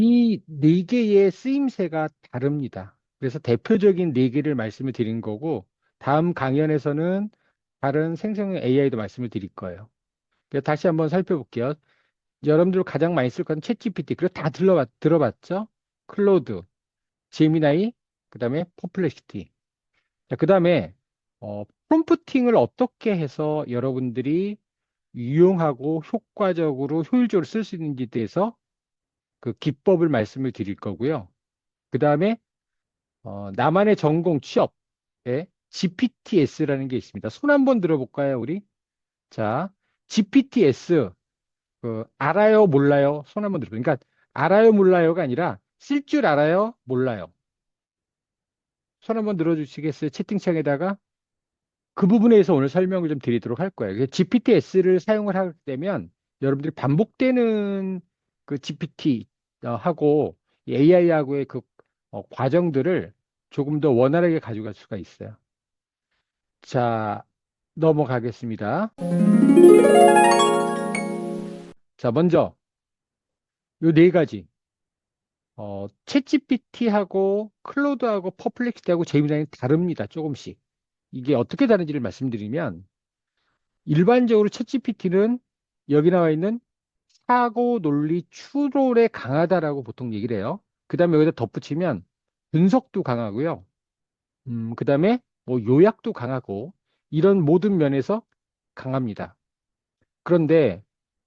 이 네 개의 쓰임새가 다릅니다. 그래서 대표적인 네 개를 말씀을 드린 거고, 다음 강연에서는 다른 생성형 AI도 말씀을 드릴 거예요. 그래서 다시 한번 살펴볼게요. 여러분들 가장 많이 쓸 건 챗GPT. 그리고 다 들어봤죠? 클로드, 제미나이, 그 다음에 퍼플렉시티. 그 다음에 프롬프팅을 어떻게 해서 여러분들이 유용하고 효과적으로 효율적으로 쓸 수 있는지에 대해서 그 기법을 말씀을 드릴 거고요. 그 다음에 나만의 전공 취업에 GPTS라는 게 있습니다. 손 한번 들어볼까요, 우리? 자, GPTS 알아요, 몰라요? 손 한번 들어볼까요? 그러니까 알아요, 몰라요가 아니라 쓸 줄 알아요, 몰라요? 손 한번 들어주시겠어요? 채팅창에다가 그 부분에 대해서 오늘 설명을 좀 드리도록 할 거예요. GPTS를 사용을 하게 되면 여러분들이 반복되는 그 GPT 하고 AI하고의 그 과정들을 조금 더 원활하게 가져갈 수가 있어요. 자, 넘어가겠습니다. 자, 먼저 요 네 가지. 챗GPT하고 클로드하고 퍼플렉시티하고 제미나이는 다릅니다. 조금씩. 이게 어떻게 다른지를 말씀드리면 일반적으로 챗GPT는 여기 나와 있는 사고 논리 추론에 강하다라고 보통 얘기를 해요. 그 다음에 여기다 덧붙이면 분석도 강하고요. 그 다음에 뭐 요약도 강하고 이런 모든 면에서 강합니다. 그런데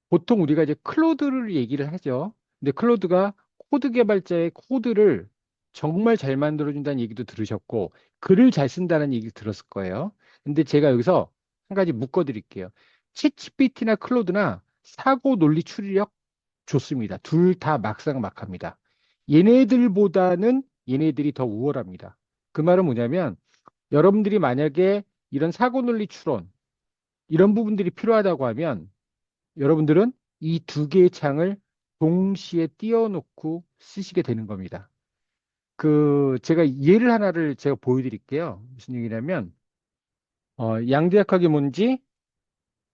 보통 우리가 이제 클로드를 얘기를 하죠. 근데 클로드가 코드 개발자의 코드를 정말 잘 만들어준다는 얘기도 들으셨고 글을 잘 쓴다는 얘기 들었을 거예요. 근데 제가 여기서 한 가지 묶어드릴게요. 챗GPT나 클로드나 사고 논리 추리력 좋습니다. 둘 다 막상막합니다. 얘네들보다는 얘네들이 더 우월합니다. 그 말은 뭐냐면 여러분들이 만약에 이런 사고 논리 추론 이런 부분들이 필요하다고 하면 여러분들은 이 두 개의 창을 동시에 띄워놓고 쓰시게 되는 겁니다. 제가 예를 하나를 제가 보여드릴게요. 무슨 얘기냐면 양대역학이 뭔지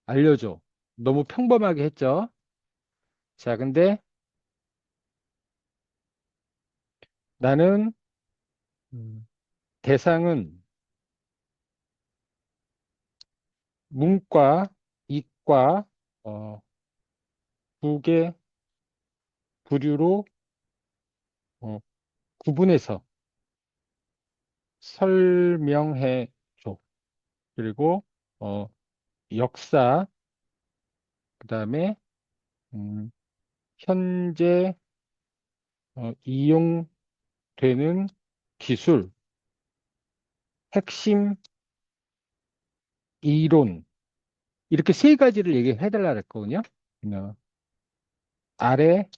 알려줘. 너무 평범하게 했죠. 자, 근데 나는 음, 대상은 문과, 이과 어, 두 개 부류로 어, 구분해서 설명해 줘. 그리고 어, 역사, 그다음에 음, 현재 이용되는 기술, 핵심 이론 이렇게 세 가지를 얘기해 달라 그랬거든요. 어, 아래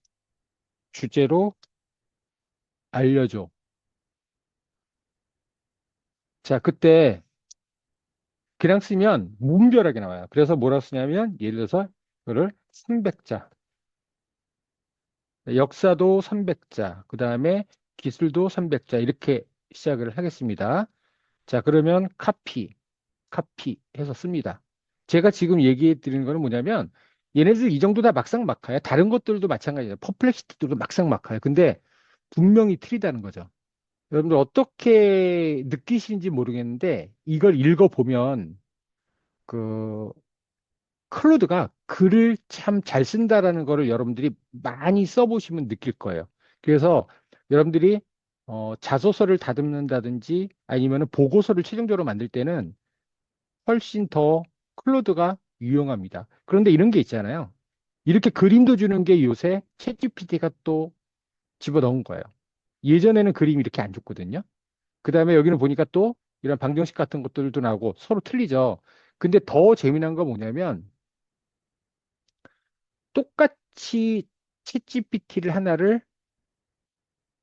주제로 알려줘. 자, 그때 그냥 쓰면 무분별하게 나와요. 그래서 뭐라 쓰냐면 예를 들어서 그거를 300자, 역사도 300자, 그 다음에 기술도 300자 이렇게 시작을 하겠습니다. 자, 그러면 카피 해서 씁니다. 제가 지금 얘기해 드리는 거는 뭐냐면 얘네들 이 정도 다 막상막하야. 다른 것들도 마찬가지예요. 퍼플렉시티도 막상막하야. 근데 분명히 틀리다는 거죠. 여러분들 어떻게 느끼시는지 모르겠는데 이걸 읽어보면 그 클로드가 글을 참 잘 쓴다라는 거를 여러분들이 많이 써보시면 느낄 거예요. 그래서 여러분들이 자소서를 다듬는다든지 아니면 보고서를 최종적으로 만들 때는 훨씬 더 클로드가 유용합니다. 그런데 이런 게 있잖아요. 이렇게 그림도 주는 게 요새 챗GPT가 또 집어넣은 거예요. 예전에는 그림이 이렇게 안 줬거든요. 그 다음에 여기는 보니까 또 이런 방정식 같은 것들도 나오고 서로 틀리죠. 근데 더 재미난 건 뭐냐면 똑같이 챗GPT를 하나를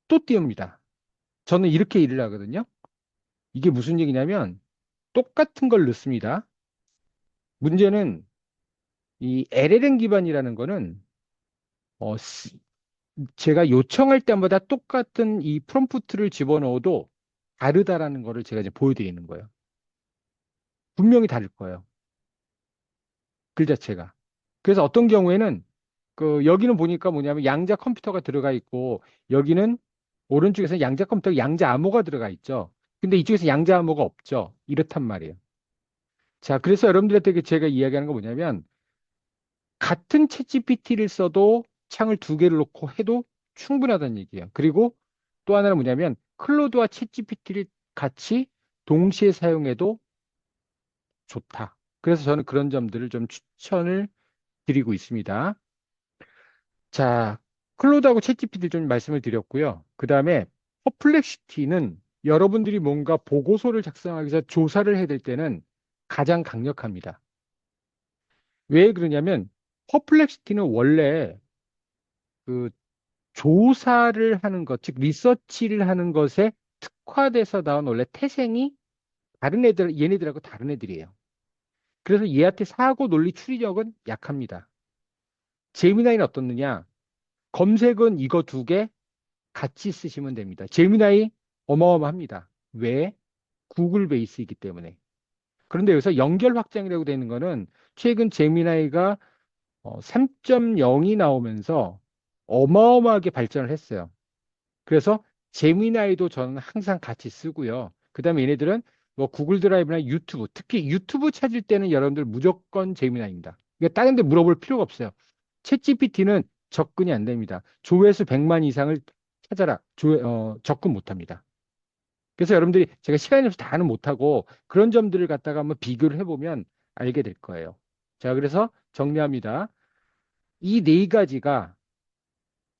또 띄웁니다. 저는 이렇게 일을 하거든요. 이게 무슨 얘기냐면 똑같은 걸 넣습니다. 문제는 이 LLM 기반이라는 거는 어, 제가 요청할 때마다 똑같은 이 프롬프트를 집어넣어도 다르다라는 거를 제가 이제 보여드리는 거예요. 분명히 다를 거예요. 글 자체가. 그래서 어떤 경우에는 여기는 보니까 뭐냐면 양자 컴퓨터가 들어가 있고 여기는 오른쪽에서 양자 컴퓨터, 양자 암호가 들어가 있죠. 근데 이쪽에서 양자 암호가 없죠. 이렇단 말이에요. 자, 그래서 여러분들한테 제가 이야기하는 건 뭐냐면 같은 챗GPT를 써도 창을 두 개를 놓고 해도 충분하다는 얘기예요. 그리고 또 하나는 뭐냐면 클로드와 챗GPT를 같이 동시에 사용해도 좋다. 그래서 저는 그런 점들을 좀 추천을 드리고 있습니다. 자, 클로드하고 챗GPT 좀 말씀을 드렸고요. 그 다음에 퍼플렉시티는 여러분들이 뭔가 보고서를 작성하기 위해서 조사를 해야 될 때는 가장 강력합니다. 왜 그러냐면 퍼플렉시티는 원래 그 조사를 하는 것, 즉 리서치를 하는 것에 특화돼서 나온 원래 태생이 다른 애들, 얘네들하고 다른 애들이에요. 그래서 얘한테 사고 논리 추리력은 약합니다. 제미나이는 어떻느냐? 검색은 이거 두 개 같이 쓰시면 됩니다. 제미나이 어마어마합니다. 왜? 구글 베이스이기 때문에. 그런데 여기서 연결 확장이라고 되는 거는 최근 제미나이가 3.0이 나오면서 어마어마하게 발전을 했어요. 그래서 제미나이도 저는 항상 같이 쓰고요. 그 다음에 얘네들은 뭐 구글 드라이브나 유튜브, 특히 유튜브 찾을 때는 여러분들 무조건 제미나이입니다. 그러니까 다른 데 물어볼 필요가 없어요. 챗GPT는 접근이 안 됩니다. 조회수 100만 이상을 찾아라. 접근 못 합니다. 그래서 여러분들이 제가 시간이 없어서 다는 못하고 그런 점들을 갖다가 한번 비교를 해보면 알게 될 거예요. 자, 그래서 정리합니다. 이 네 가지가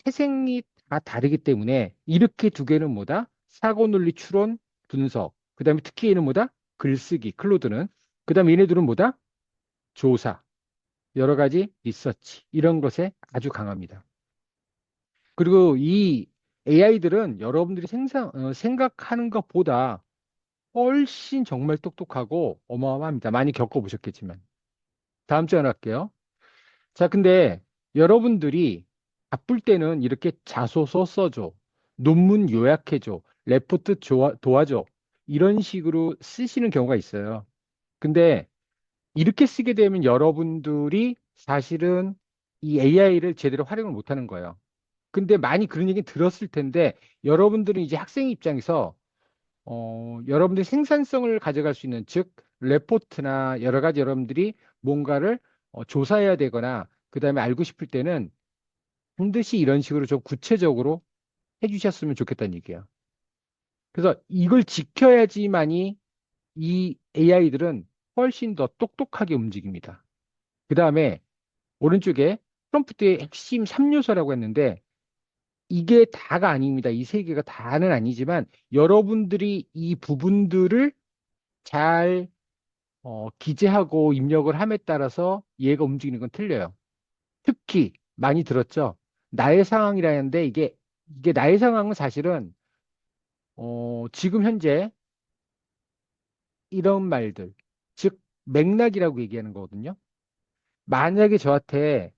태생이 다 다르기 때문에 이렇게 두 개는 뭐다? 사고 논리 추론, 분석. 그 다음에 특히 얘는 뭐다? 글쓰기, 클로드는. 그 다음에 얘네들은 뭐다? 조사, 여러 가지 리서치. 이런 것에 아주 강합니다. 그리고 이 AI들은 여러분들이 생각하는 것보다 훨씬 정말 똑똑하고 어마어마합니다. 많이 겪어보셨겠지만. 다음 주에 할게요. 자, 근데 여러분들이 바쁠 때는 이렇게 자소서 써줘, 논문 요약해줘, 레포트 도와줘, 이런 식으로 쓰시는 경우가 있어요. 근데 이렇게 쓰게 되면 여러분들이 사실은 이 AI를 제대로 활용을 못하는 거예요. 근데 많이 그런 얘기 들었을 텐데 여러분들은 이제 학생 입장에서 여러분들이 생산성을 가져갈 수 있는 즉 레포트나 여러 가지 여러분들이 뭔가를 조사해야 되거나 그 다음에 알고 싶을 때는 반드시 이런 식으로 좀 구체적으로 해주셨으면 좋겠다는 얘기예요. 그래서 이걸 지켜야지만이 이 AI들은 훨씬 더 똑똑하게 움직입니다. 그 다음에 오른쪽에 프롬프트의 핵심 3요소라고 했는데 이게 다가 아닙니다. 이 세 개가 다는 아니지만 여러분들이 이 부분들을 잘 기재하고 입력을 함에 따라서 얘가 움직이는 건 틀려요. 특히 많이 들었죠. 나의 상황이라는데 이게 나의 상황은 사실은 지금 현재 이런 말들, 즉 맥락이라고 얘기하는 거거든요. 만약에 저한테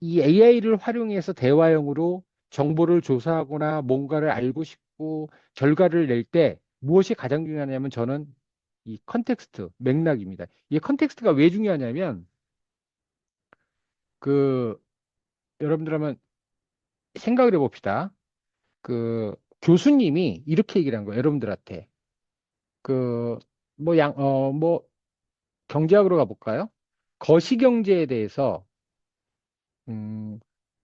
이 AI를 활용해서 대화형으로 정보를 조사하거나 뭔가를 알고 싶고 결과를 낼 때 무엇이 가장 중요하냐면 저는 이 컨텍스트, 맥락입니다. 이 컨텍스트가 왜 중요하냐면 그 여러분들 한번 생각을 해봅시다. 교수님이 이렇게 얘기를 한 거예요. 여러분들한테. 그, 뭐, 경제학으로 가볼까요? 거시경제에 대해서,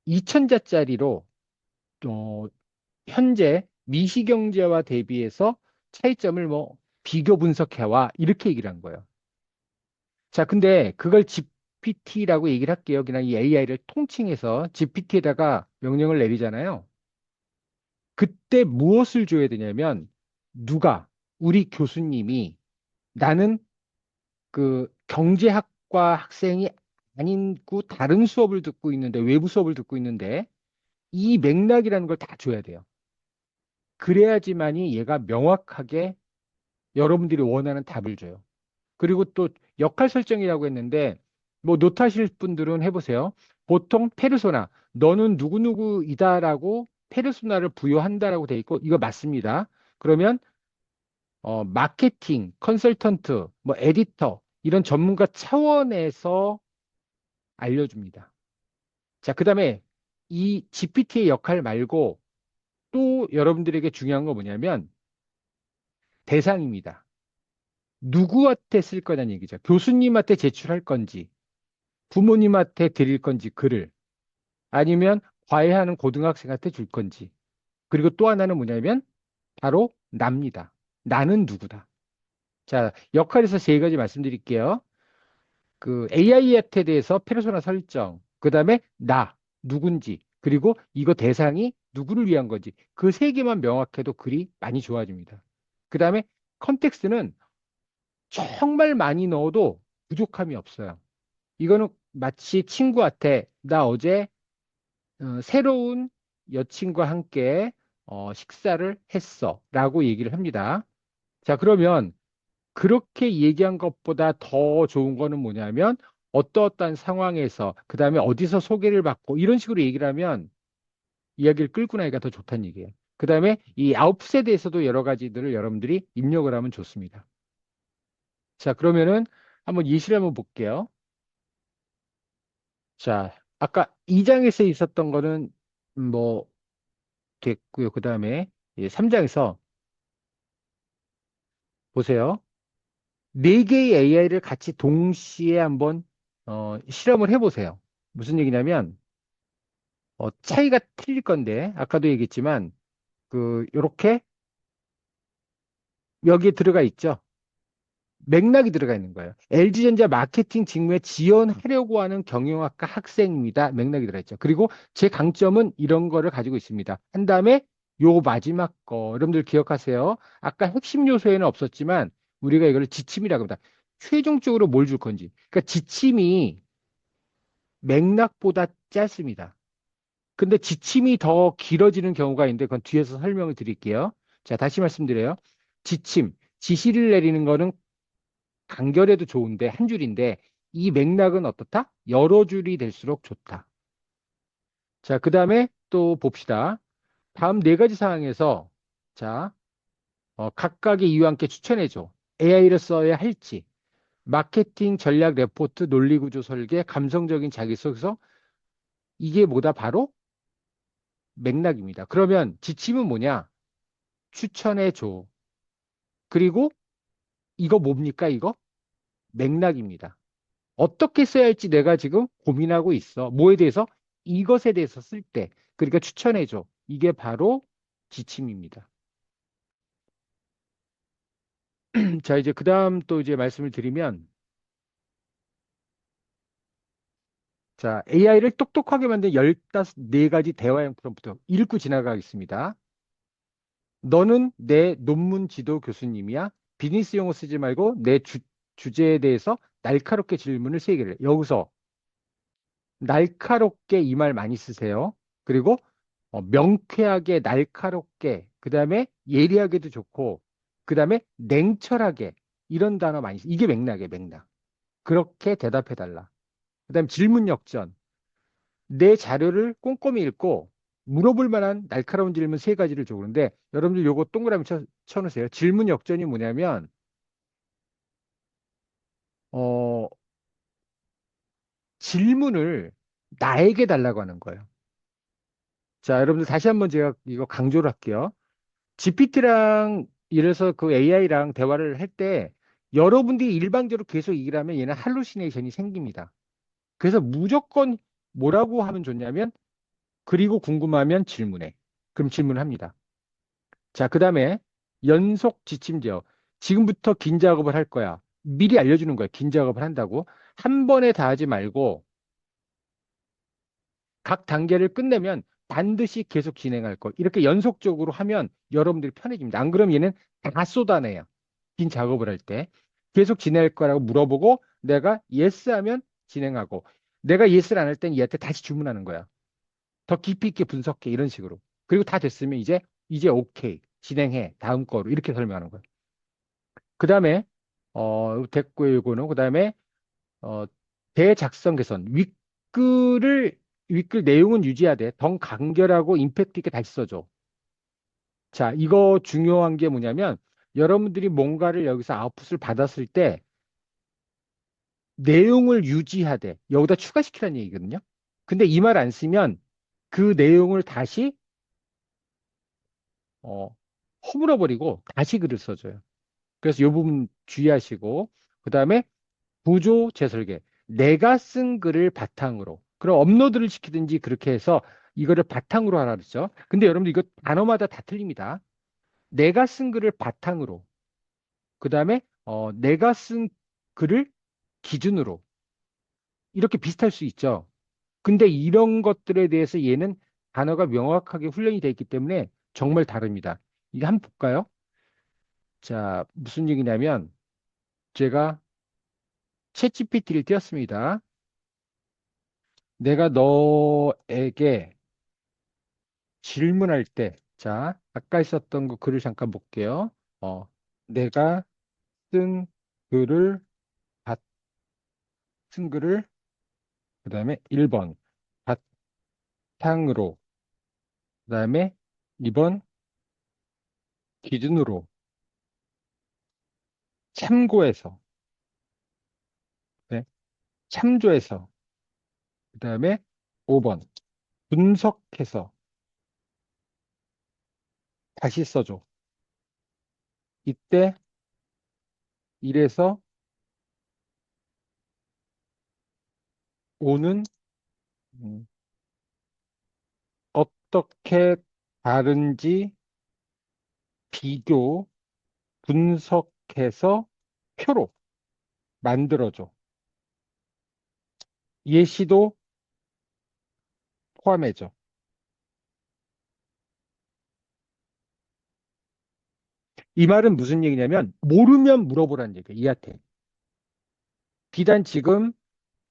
2천자짜리로, 어, 현재 미시경제와 대비해서 차이점을 뭐, 비교 분석해와. 이렇게 얘기를 한 거예요. 자, 근데 그걸 GPT라고 얘기를 할게요. 그냥 이 AI를 통칭해서 GPT에다가 명령을 내리잖아요. 그때 무엇을 줘야 되냐면 누가 우리 교수님이 나는 그 경제학과 학생이 아니고 다른 수업을 듣고 있는데 외부 수업을 듣고 있는데 이 맥락이라는 걸 다 줘야 돼요. 그래야지만이 얘가 명확하게 여러분들이 원하는 답을 줘요. 그리고 또 역할 설정이라고 했는데 뭐 노트하실 분들은 해보세요. 보통 페르소나 너는 누구누구이다라고 페르소나를 부여한다라고 돼 있고 이거 맞습니다. 그러면 마케팅, 컨설턴트, 뭐 에디터 이런 전문가 차원에서 알려줍니다. 자, 그 다음에 이 GPT의 역할 말고 또 여러분들에게 중요한 건 뭐냐면 대상입니다. 누구한테 쓸 거냐는 얘기죠. 교수님한테 제출할 건지, 부모님한테 드릴 건지 글을, 아니면 과외하는 고등학생한테 줄 건지. 그리고 또 하나는 뭐냐면 바로 납니다. 나는 누구다. 자, 역할에서 세 가지 말씀드릴게요. 그 AI한테 대해서 페르소나 설정, 그 다음에 나, 누군지, 그리고 이거 대상이 누구를 위한 건지, 그 세 개만 명확해도 글이 많이 좋아집니다. 그 다음에 컨텍스트는 정말 많이 넣어도 부족함이 없어요. 이거는 마치 친구한테 나 어제 새로운 여친과 함께 식사를 했어 라고 얘기를 합니다. 자, 그러면 그렇게 얘기한 것보다 더 좋은 거는 뭐냐면 어떠어떠한 상황에서 그 다음에 어디서 소개를 받고 이런 식으로 얘기를 하면 이야기를 끌고 나기가 더 좋다는 얘기예요. 그 다음에 이 아웃풋에 대해서도 여러 가지들을 여러분들이 입력을 하면 좋습니다. 자, 그러면은 한번 예시를 한번 볼게요. 자, 아까 2장에서 있었던 거는 뭐 됐고요. 그 다음에 3장에서 보세요. 네 개의 AI를 같이 동시에 한번 실험을 해보세요. 무슨 얘기냐면 차이가 틀릴 건데 아까도 얘기했지만 그 요렇게 여기에 들어가 있죠. 맥락이 들어가 있는 거예요. LG전자 마케팅 직무에 지원하려고 하는 경영학과 학생입니다. 맥락이 들어있죠. 그리고 제 강점은 이런 거를 가지고 있습니다. 한 다음에 요 마지막 거 여러분들 기억하세요. 아까 핵심 요소에는 없었지만 우리가 이걸 지침이라고 합니다. 최종적으로 뭘 줄 건지. 그러니까 지침이 맥락보다 짧습니다. 근데 지침이 더 길어지는 경우가 있는데 그건 뒤에서 설명을 드릴게요. 자, 다시 말씀드려요. 지침, 지시를 내리는 거는 간결해도 좋은데 한 줄인데 이 맥락은 어떻다? 여러 줄이 될수록 좋다. 자, 그 다음에 또 봅시다. 다음 네 가지 사항에서 자, 각각의 이유와 함께 추천해줘. AI를 써야 할지, 마케팅 전략 레포트, 논리구조 설계, 감성적인 자기소개서 이게 뭐다? 바로 맥락입니다. 그러면 지침은 뭐냐? 추천해줘. 그리고 이거 뭡니까? 이거 맥락입니다. 어떻게 써야 할지 내가 지금 고민하고 있어. 뭐에 대해서? 이것에 대해서 쓸 때. 그러니까 추천해줘. 이게 바로 지침입니다. 자, 이제 그 다음 또 이제 말씀을 드리면, 자, AI를 똑똑하게 만든 14가지 대화형 프롬프트 읽고 지나가겠습니다. 너는 내 논문 지도 교수님이야. 비즈니스 용어 쓰지 말고 내 주제에 대해서 날카롭게 질문을 세 개를. 여기서 날카롭게 이 말 많이 쓰세요. 그리고 명쾌하게, 날카롭게, 그 다음에 예리하게도 좋고, 그 다음에 냉철하게 이런 단어 많이 이게 맥락이에요, 맥락. 그렇게 대답해달라. 그 다음에 질문 역전. 내 자료를 꼼꼼히 읽고 물어볼 만한 날카로운 질문 세 가지를 줘. 그런데 여러분들 요거 동그라미 쳐놓으세요. 질문 역전이 뭐냐면 어, 질문을 나에게 달라고 하는 거예요. 자, 여러분들 다시 한번 제가 이거 강조를 할게요. GPT랑 이래서 그 AI랑 대화를 할 때 여러분들이 일방적으로 계속 얘기를 하면 얘는 할루시네이션이 생깁니다. 그래서 무조건 뭐라고 하면 좋냐면 그리고 궁금하면 질문해. 그럼 질문합니다. 자, 그 다음에 연속 지침 제어. 지금부터 긴 작업을 할 거야. 미리 알려주는 거야. 긴 작업을 한다고. 한 번에 다 하지 말고 각 단계를 끝내면 반드시 계속 진행할 거. 이렇게 연속적으로 하면 여러분들이 편해집니다. 안 그러면 얘는 다 쏟아내요. 긴 작업을 할 때. 계속 진행할 거라고 물어보고 내가 예스 하면 진행하고 내가 예스를 안 할 땐 얘한테 다시 주문하는 거야. 더 깊이 있게 분석해. 이런 식으로. 그리고 다 됐으면 이제 오케이. 진행해. 다음 거로. 이렇게 설명하는 거야. 그 다음에, 됐고요, 이거는. 그 다음에, 어, 대작성 개선. 윗글 내용은 유지하되 더 간결하고 임팩트 있게 다시 써줘. 자, 이거 중요한 게 뭐냐면, 여러분들이 뭔가를 여기서 아웃풋을 받았을 때, 내용을 유지하되, 여기다 추가시키라는 얘기거든요. 근데 이 말 안 쓰면 그 내용을 다시 어, 허물어 버리고 다시 글을 써줘요. 그래서 이 부분 주의하시고 그다음에 구조 재설계. 내가 쓴 글을 바탕으로. 그럼 업로드를 시키든지 그렇게 해서 이거를 바탕으로 하라 그랬죠. 근데 여러분들 이거 단어마다 다 틀립니다. 내가 쓴 글을 바탕으로. 그다음에 내가 쓴 글을 기준으로. 이렇게 비슷할 수 있죠. 근데 이런 것들에 대해서 얘는 단어가 명확하게 훈련이 돼 있기 때문에 정말 다릅니다. 이거 한번 볼까요? 자, 무슨 얘기냐면 제가 챗GPT를 띄웠습니다. 내가 너에게 질문할 때, 자, 아까 있었던 그 글을 잠깐 볼게요. 어, 내가 쓴 글을, 쓴 글을, 그 다음에 1번, 바탕으로, 그 다음에 2번, 기준으로, 참고해서, 네, 참조해서, 그 다음에 5번, 분석해서, 다시 써줘. 이때, 이래서 오는, 음, 어떻게 다른지 비교, 분석해서 표로 만들어줘. 예시도 포함해줘. 이 말은 무슨 얘기냐면 모르면 물어보라는 얘기야. 이한테. 비단 지금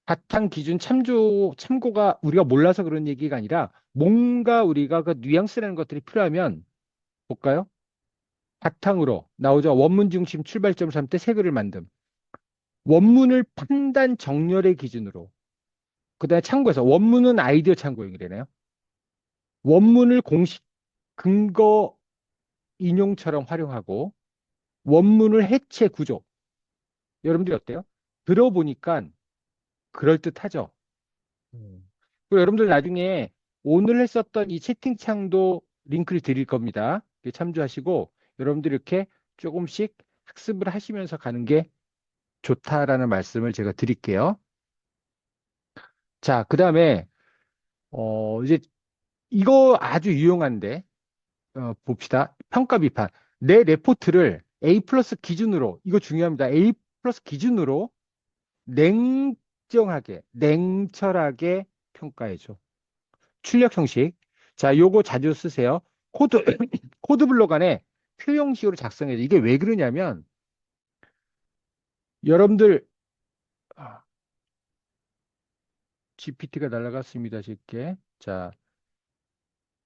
바탕 기준 참고가 우리가 몰라서 그런 얘기가 아니라 뭔가 우리가 그 뉘앙스라는 것들이 필요하면 볼까요? 바탕으로 나오죠. 원문 중심 출발점을 삼을 때 새 글을 만듦. 원문을 판단 정렬의 기준으로. 그다음에 참고해서 원문은 아이디어 참고용이래요. 원문을 공식 근거 인용처럼 활용하고 원문을 해체 구조. 여러분들이 어때요? 들어보니까 그럴듯하죠. 그리고 여러분들 나중에 오늘 했었던 이 채팅창도 링크를 드릴 겁니다. 참조하시고 여러분들 이렇게 조금씩 학습을 하시면서 가는 게 좋다라는 말씀을 제가 드릴게요. 자, 그 다음에 이제 이거 아주 유용한데 봅시다. 평가 비판. 내 레포트를 A 플러스 기준으로 이거 중요합니다. A 플러스 기준으로 냉정하게, 냉철하게 평가해줘. 출력 형식. 자, 요거 자주 쓰세요. 코드, 코드 블록 안에 표 형식으로 작성해줘. 이게 왜 그러냐면, 여러분들, GPT가 날아갔습니다. 쉽게. 자,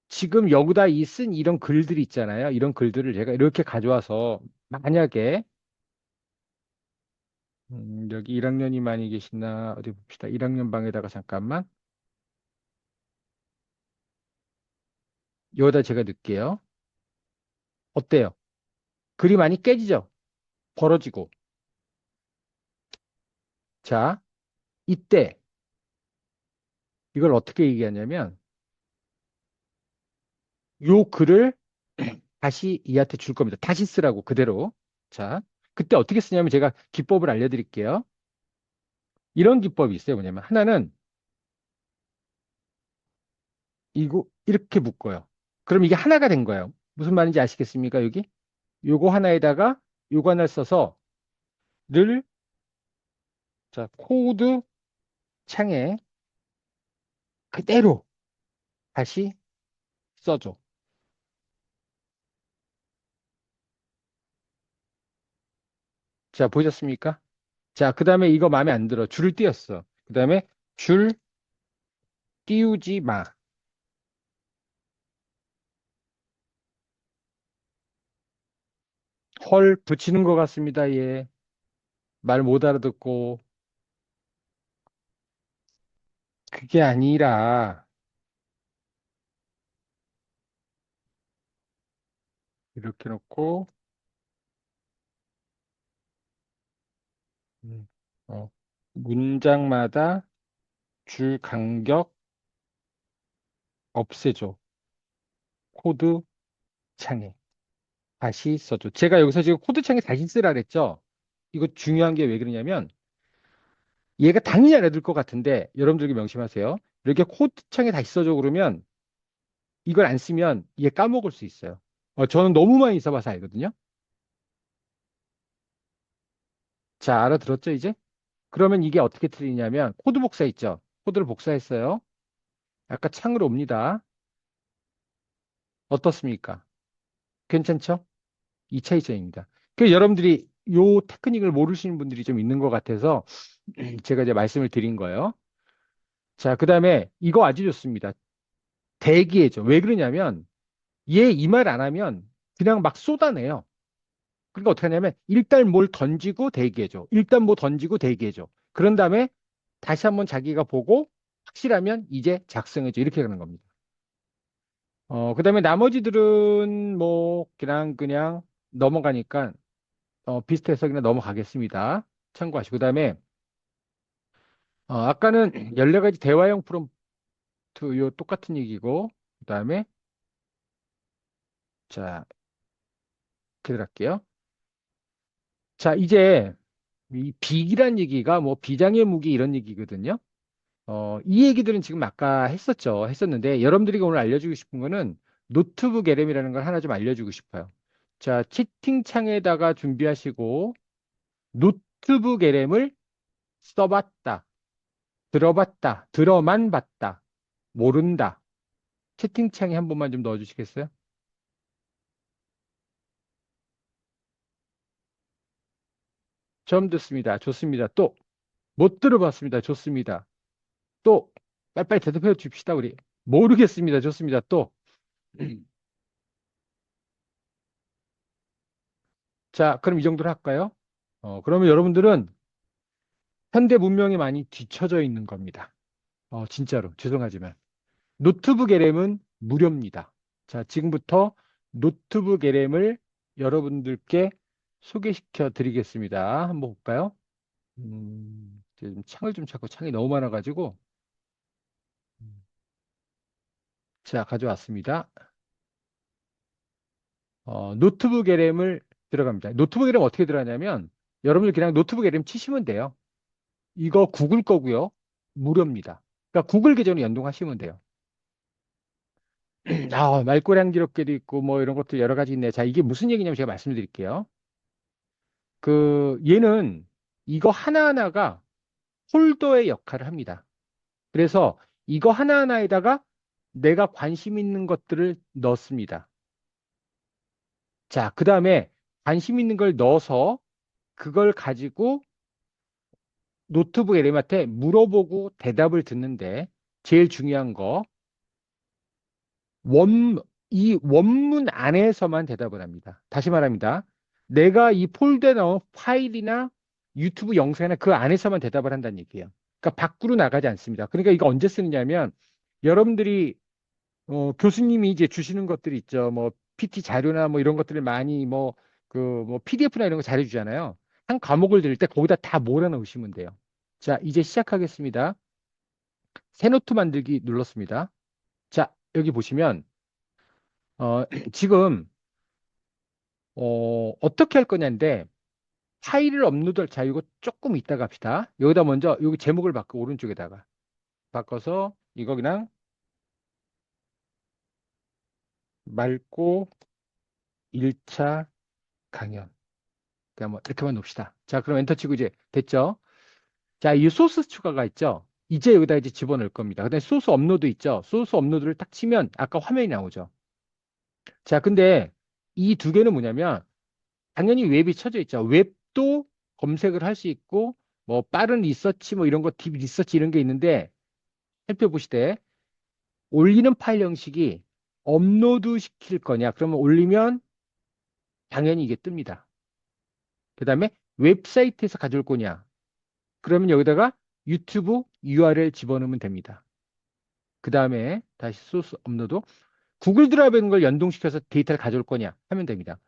지금 여기다 이 쓴 이런 글들이 있잖아요. 이런 글들을 제가 이렇게 가져와서, 만약에, 여기 1학년이 많이 계시나, 어디 봅시다. 1학년 방에다가 잠깐만. 여기다 제가 넣을게요. 어때요? 글이 많이 깨지죠? 벌어지고. 자, 이때 이걸 어떻게 얘기하냐면 요 글을 다시 이한테 줄 겁니다. 다시 쓰라고 그대로. 자, 그때 어떻게 쓰냐면 제가 기법을 알려드릴게요. 이런 기법이 있어요. 뭐냐면 하나는 이거 이렇게 묶어요. 그럼 이게 하나가 된 거예요. 무슨 말인지 아시겠습니까? 여기 요거 하나에다가 요거 하나를 써서 를 자, 코드 창에 그대로 다시 써줘. 자, 보셨습니까? 자, 그 다음에 이거 마음에 안 들어. 줄을 띄웠어. 그 다음에 줄 띄우지 마. 헐 붙이는 것 같습니다. 얘. 말 못 알아듣고. 그게 아니라, 이렇게 놓고, 음, 어, 문장마다 줄 간격, 없애줘. 코드 창에. 다시 써줘. 제가 여기서 지금 코드 창에 다시 쓰라 그랬죠? 이거 중요한 게 왜 그러냐면 얘가 당연히 알아들 것 같은데 여러분들께 명심하세요. 이렇게 코드 창에 다시 써줘 그러면 이걸 안 쓰면 얘 까먹을 수 있어요. 저는 너무 많이 써봐서 알거든요. 자, 알아들었죠, 이제? 그러면 이게 어떻게 틀리냐면 코드 복사 있죠? 코드를 복사했어요. 아까 창으로 옵니다. 어떻습니까? 괜찮죠? 이 차이점입니다. 그 여러분들이 요 테크닉을 모르시는 분들이 좀 있는 것 같아서 제가 이제 말씀을 드린 거예요. 자, 그 다음에 이거 아주 좋습니다. 대기해줘. 왜 그러냐면 얘 이 말 안 하면 그냥 막 쏟아내요. 그러니까 어떻게 하냐면 일단 뭘 던지고 대기해줘. 일단 뭐 던지고 대기해줘. 그런 다음에 다시 한번 자기가 보고 확실하면 이제 작성해줘. 이렇게 가는 겁니다. 그 다음에 나머지들은 뭐 그냥 넘어가니까 비슷해서 그냥 넘어가겠습니다. 참고하시고. 그 다음에 아까는 14가지 대화형 프롬프트 요 똑같은 얘기고 그 다음에 자, 그대로 할게요. 자, 이제 이 비기란 얘기가 뭐 비장의 무기 이런 얘기거든요. 이 얘기들은 지금 아까 했었는데 여러분들이 오늘 알려주고 싶은 거는 노트북 LM이라는 걸 하나 좀 알려주고 싶어요. 자, 채팅창에다가 준비하시고 노트북 LM을 써봤다, 들어봤다, 들어만 봤다, 모른다. 채팅창에 한 번만 좀 넣어주시겠어요? 처음 듣습니다. 좋습니다. 또 못 들어봤습니다. 좋습니다. 또 빨리빨리 대답해 줍시다, 우리. 모르겠습니다. 좋습니다. 또 자, 그럼 이 정도로 할까요? 그러면 여러분들은 현대 문명이 많이 뒤처져 있는 겁니다. 진짜로 죄송하지만 노트북 LM은 무료입니다. 자, 지금부터 노트북 LM을 여러분들께 소개시켜 드리겠습니다. 한번 볼까요? 지금 창을 좀 찾고 창이 너무 많아가지고 자, 가져왔습니다. 노트북 LM을 들어갑니다. 노트북 LM 어떻게 들어가냐면 여러분들 그냥 노트북 LM 치시면 돼요. 이거 구글 거고요. 무료입니다. 그러니까 구글 계정을 연동하시면 돼요. 말꼬량 기록계도 있고 뭐 이런 것도 여러 가지 있네. 자, 이게 무슨 얘기냐면 제가 말씀드릴게요. 얘는 이거 하나하나가 폴더의 역할을 합니다. 그래서 이거 하나하나에다가 내가 관심 있는 것들을 넣습니다. 자, 그 다음에 관심 있는 걸 넣어서 그걸 가지고 노트북 LM한테 물어보고 대답을 듣는데 제일 중요한 거 원, 이 원문 안에서만 대답을 합니다. 다시 말합니다. 내가 이 폴더에 넣은 파일이나 유튜브 영상이나 그 안에서만 대답을 한다는 얘기예요. 그러니까 밖으로 나가지 않습니다. 그러니까 이거 언제 쓰느냐면 여러분들이 교수님이 이제 주시는 것들이 있죠. 뭐 PT 자료나 뭐 이런 것들을 많이 뭐 PDF나 이런 거 잘해주잖아요. 한 과목을 들을 때 거기다 다 몰아넣으시면 돼요. 자, 이제 시작하겠습니다. 새 노트 만들기 눌렀습니다. 자, 여기 보시면 지금 어떻게 할 거냐인데 파일을 업로드할 자 이거 조금 이따가 합시다. 여기다 먼저 여기 제목을 바꿔 오른쪽에다가 바꿔서 이거 그냥 맑고 1차 강연 그냥 뭐 이렇게만 놓읍시다. 자, 그럼 엔터 치고 이제 됐죠? 자, 이 소스 추가가 있죠? 이제 여기다 이제 집어넣을 겁니다. 그다음에 소스 업로드 있죠? 소스 업로드를 딱 치면 아까 화면이 나오죠? 자, 근데 이 두 개는 뭐냐면 당연히 웹이 쳐져 있죠. 웹도 검색을 할 수 있고 뭐 빠른 리서치 뭐 이런 거 딥 리서치 이런 게 있는데 살펴보시되 올리는 파일 형식이 업로드 시킬 거냐? 그러면 올리면 당연히 이게 뜹니다. 그 다음에 웹사이트에서 가져올 거냐? 그러면 여기다가 유튜브 URL 집어넣으면 됩니다. 그 다음에 다시 소스 업로드 구글 드라이브 있는 걸 연동시켜서 데이터를 가져올 거냐 하면 됩니다.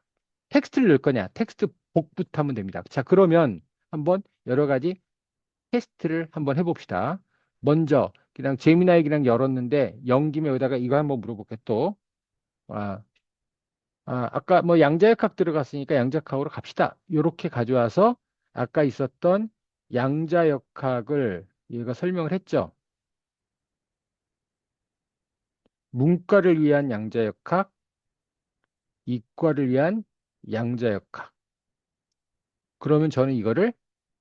텍스트를 넣을 거냐 텍스트 복부터 하면 됩니다. 자, 그러면 한번 여러 가지 테스트를 한번 해봅시다. 먼저 그냥 제미나이 그냥 열었는데 연 김에 여기다가 이거 한번 물어볼게 또. 아, 아까 뭐 양자역학 들어갔으니까 양자역학으로 갑시다. 이렇게 가져와서 아까 있었던 양자역학을 얘가 설명을 했죠. 문과를 위한 양자역학, 이과를 위한 양자역학. 그러면 저는 이거를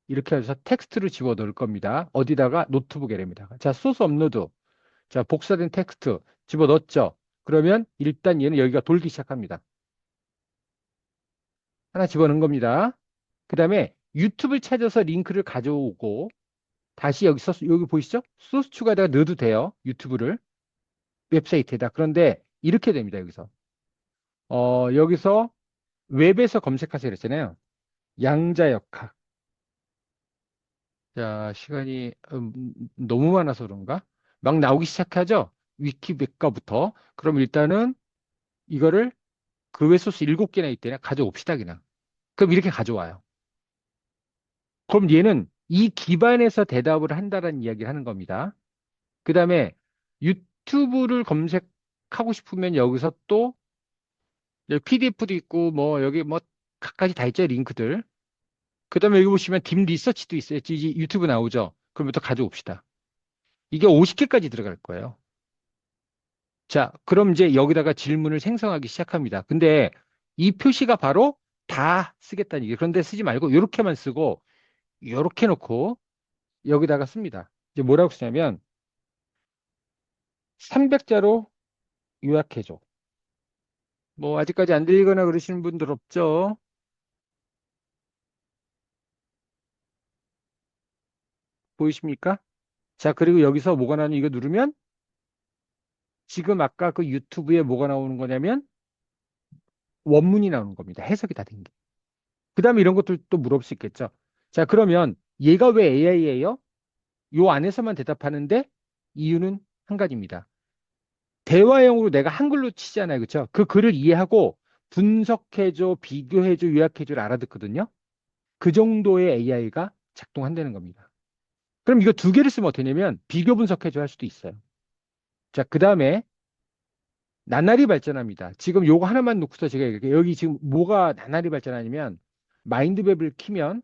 이렇게 해서 텍스트로 집어 넣을 겁니다. 어디다가? 노트북에랍니다. 자, 소스 업로드. 자, 복사된 텍스트 집어 넣었죠. 그러면 일단 얘는 여기가 돌기 시작합니다. 하나 집어넣은 겁니다. 그 다음에 유튜브를 찾아서 링크를 가져오고 다시 여기서 여기 보이시죠? 소스 추가에다가 넣어도 돼요. 유튜브를 웹사이트에다. 그런데 이렇게 됩니다. 여기서 여기서 웹에서 검색하세요 그랬잖아요. 양자역학. 자, 시간이 너무 많아서 그런가? 막 나오기 시작하죠? 위키백과부터. 그럼 일단은 이거를 그 외 소스 7개나 있대나 가져옵시다 그냥. 그럼 이렇게 가져와요. 그럼 얘는 이 기반에서 대답을 한다는 이야기를 하는 겁니다. 그 다음에 유튜브를 검색하고 싶으면 여기서 또 PDF도 있고 뭐 여기 뭐 각가지 다 있죠 링크들. 그 다음에 여기 보시면 딥 리서치도 있어요. 이제 유튜브 나오죠. 그럼 또 가져옵시다. 이게 50개까지 들어갈 거예요. 자, 그럼 이제 여기다가 질문을 생성하기 시작합니다. 근데 이 표시가 바로 다 쓰겠다는 얘기. 그런데 쓰지 말고 이렇게만 쓰고 이렇게 놓고 여기다가 씁니다. 이제 뭐라고 쓰냐면 300자로 요약해줘. 뭐 아직까지 안 들리거나 그러시는 분들 없죠? 보이십니까? 자, 그리고 여기서 뭐가 나오는 이거 누르면 지금 아까 그 유튜브에 뭐가 나오는 거냐면 원문이 나오는 겁니다. 해석이 다 된 게. 그 다음에 이런 것들 또 물어볼 수 있겠죠. 자, 그러면 얘가 왜 AI예요? 요 안에서만 대답하는데 이유는 한 가지입니다. 대화형으로 내가 한글로 치잖아요. 그렇죠? 그 글을 이해하고 분석해줘, 비교해줘, 요약해줘를 알아듣거든요. 그 정도의 AI가 작동한다는 겁니다. 그럼 이거 두 개를 쓰면 어떻게 되냐면 비교 분석해줘 할 수도 있어요. 자, 그 다음에 나날이 발전합니다. 지금 요거 하나만 놓고서 제가 얘기할게요. 여기 지금 뭐가 나날이 발전하냐면 마인드맵을 키면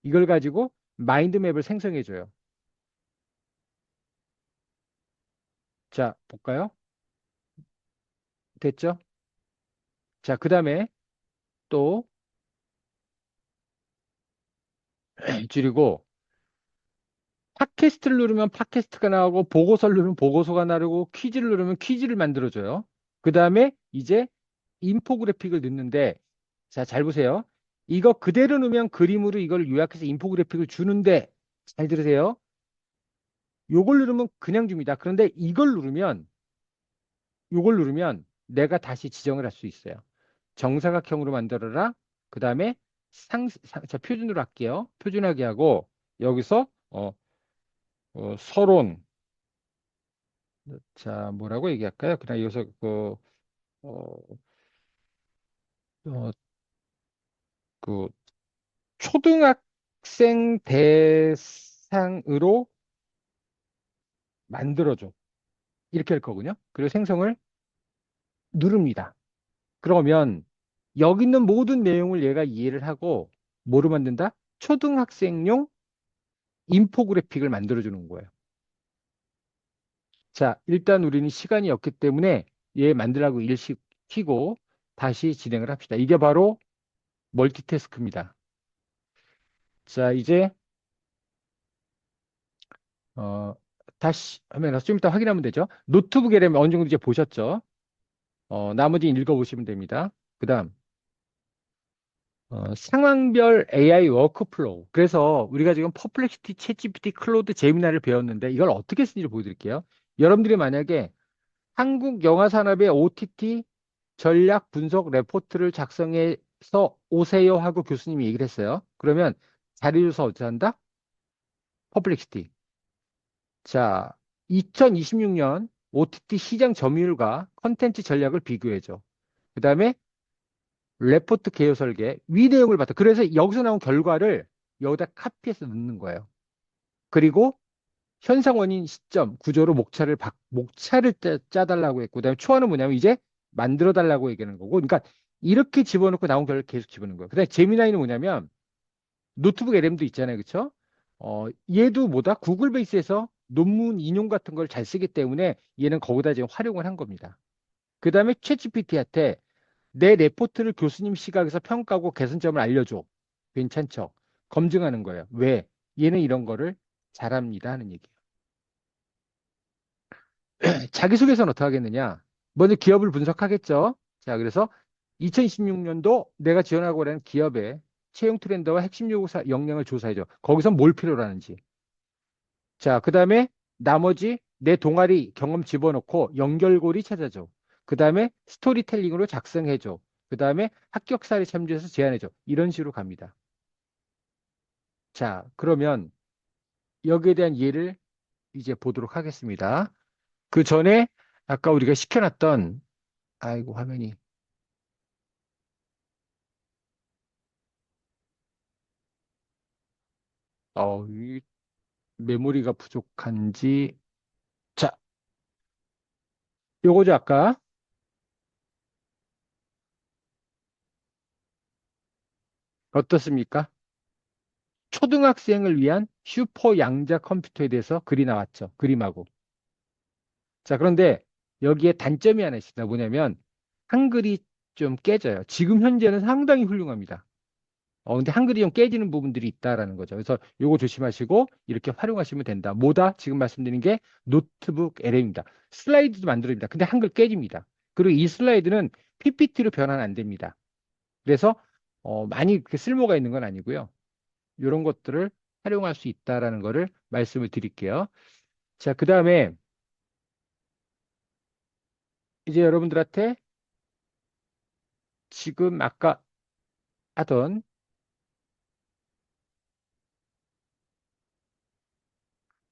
이걸 가지고 마인드맵을 생성해줘요. 자, 볼까요? 됐죠? 자, 그 다음에 또 줄이고 팟캐스트를 누르면 팟캐스트가 나오고 보고서를 누르면 보고서가 나오고 퀴즈를 누르면 퀴즈를 만들어줘요. 그 다음에 이제 인포그래픽을 넣는데 자, 잘 보세요. 이거 그대로 넣으면 그림으로 이걸 요약해서 인포그래픽을 주는데 잘 들으세요. 요걸 누르면 그냥 줍니다. 그런데 요걸 누르면 내가 다시 지정을 할 수 있어요. 정사각형으로 만들어라. 그 다음에 자, 표준으로 할게요. 표준하게 하고 여기서 서론. 자, 뭐라고 얘기할까요? 그냥 여기서 어, 어, 그 초등학생 대상으로 만들어줘. 이렇게 할 거군요. 그리고 생성을 누릅니다. 그러면 여기 있는 모든 내용을 얘가 이해를 하고 뭐로 만든다? 초등학생용 인포그래픽을 만들어주는 거예요. 자, 일단 우리는 시간이 없기 때문에 얘 만들라고 일시키고 다시 진행을 합시다. 이게 바로 멀티태스크입니다. 자, 이제 어, 다시 하면 좀 이따 확인하면 되죠. 노트북에라면 어느 정도 이제 보셨죠? 나머지 읽어보시면 됩니다. 그 다음 상황별 AI 워크플로우. 그래서 우리가 지금 퍼플렉시티, 챗GPT, 클로드, 제미나를 배웠는데 이걸 어떻게 쓰는지 보여드릴게요. 여러분들이 만약에 한국 영화 산업의 OTT 전략 분석 레포트를 작성해서 오세요 하고 교수님이 얘기를 했어요. 그러면 자료조사 어떻게 한다? 퍼플렉시티. 자, 2026년 OTT 시장 점유율과 컨텐츠 전략을 비교해줘. 그 다음에 레포트 개요 설계, 위 내용을 봤다. 그래서 여기서 나온 결과를 여기다 카피해서 넣는 거예요. 그리고 현상 원인 시점 구조로 목차를 짜달라고 했고, 그다음에 초안은 뭐냐면 이제 만들어 달라고 얘기하는 거고, 그러니까 이렇게 집어넣고 나온 결과를 계속 집어넣는 거예요. 그다음에 제미나이는 뭐냐면 노트북 LM도 있잖아요, 그렇죠? 얘도 뭐다? 구글 베이스에서 논문 인용 같은 걸 잘 쓰기 때문에 얘는 거기다 지금 활용을 한 겁니다. 그다음에 챗GPT한테 내 레포트를 교수님 시각에서 평가하고 개선점을 알려줘. 괜찮죠? 검증하는 거예요. 왜? 얘는 이런 거를 잘합니다 하는 얘기예요. 자기소개서는 어떻게 하겠느냐? 먼저 기업을 분석하겠죠. 자, 그래서 2016년도 내가 지원하고 있는 기업의 채용 트렌드와 핵심 요구 역량을 조사해줘. 거기서 뭘 필요로 하는지. 자, 그 다음에 나머지 내 동아리 경험 집어넣고 연결고리 찾아줘. 그 다음에 스토리텔링으로 작성해줘. 그 다음에 합격사례 참조해서 제안해줘. 이런 식으로 갑니다. 자, 그러면 여기에 대한 예를 이제 보도록 하겠습니다. 그 전에 아까 우리가 시켜놨던, 아이고, 화면이, 이 메모리가 부족한지. 자, 요거죠, 아까. 어떻습니까? 초등학생을 위한 슈퍼 양자 컴퓨터에 대해서 글이 나왔죠. 그림하고. 자, 그런데 여기에 단점이 하나 있습니다. 뭐냐면 한글이 좀 깨져요. 지금 현재는 상당히 훌륭합니다. 근데 한글이 좀 깨지는 부분들이 있다라는 거죠. 그래서 요거 조심하시고 이렇게 활용하시면 된다. 뭐다? 지금 말씀드린 게 노트북 LM입니다. 슬라이드도 만들어집니다. 근데 한글 깨집니다. 그리고 이 슬라이드는 PPT로 변환 안 됩니다. 그래서 많이 그 쓸모가 있는 건 아니고요. 이런 것들을 활용할 수 있다라는 거를 말씀을 드릴게요. 자, 그 다음에 이제 여러분들한테 지금 아까 하던,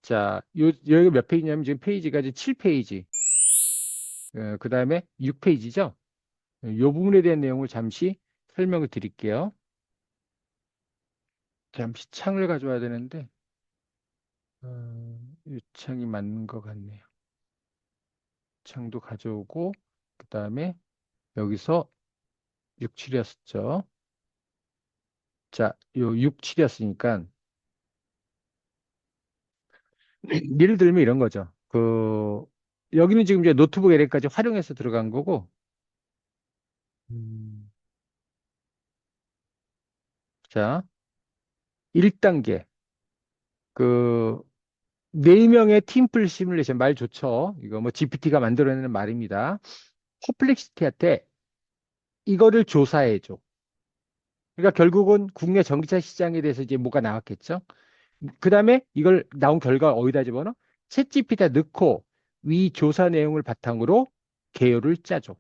자, 여기 몇 페이지냐면 지금 페이지가 이제 7페이지, 그 다음에 6페이지죠. 이 부분에 대한 내용을 잠시 설명을 드릴게요. 잠시 창을 가져와야 되는데, 이 창이 맞는 것 같네요. 창도 가져오고, 그 다음에 여기서 6, 7이었죠. 자, 요 6, 7이었으니까, 예를 들면 이런 거죠. 여기는 지금 이제 노트북 LM까지 활용해서 들어간 거고, 음, 자, 1단계. 그, 4명의 팀플 시뮬레이션 말 좋죠. 이거 뭐 GPT가 만들어내는 말입니다. 퍼플렉시티한테 이거를 조사해줘. 그러니까 결국은 국내 전기차 시장에 대해서 이제 뭐가 나왔겠죠. 그 다음에 이걸 나온 결과 어디다 집어넣어? 챗 GPT에 넣고 위 조사 내용을 바탕으로 개요를 짜줘.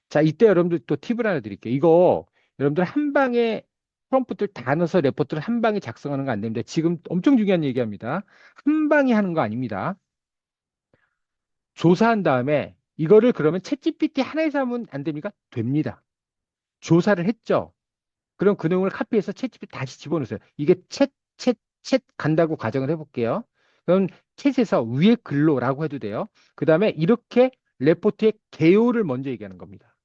자, 이때 여러분들 또 팁을 하나 드릴게요. 이거 여러분들 한 방에 프롬프트를 다 넣어서 레포트를 한 방에 작성하는 거 안 됩니다. 지금 엄청 중요한 얘기합니다. 한 방에 하는 거 아닙니다. 조사한 다음에 이거를 그러면 챗GPT 하나에서 하면 안 됩니까? 됩니다. 조사를 했죠. 그럼 그 내용을 카피해서 챗GPT 다시 집어넣으세요. 이게 챗 간다고 가정을 해볼게요. 그럼 챗에서 위에 글로라고 해도 돼요. 그 다음에 이렇게 레포트의 개요를 먼저 얘기하는 겁니다.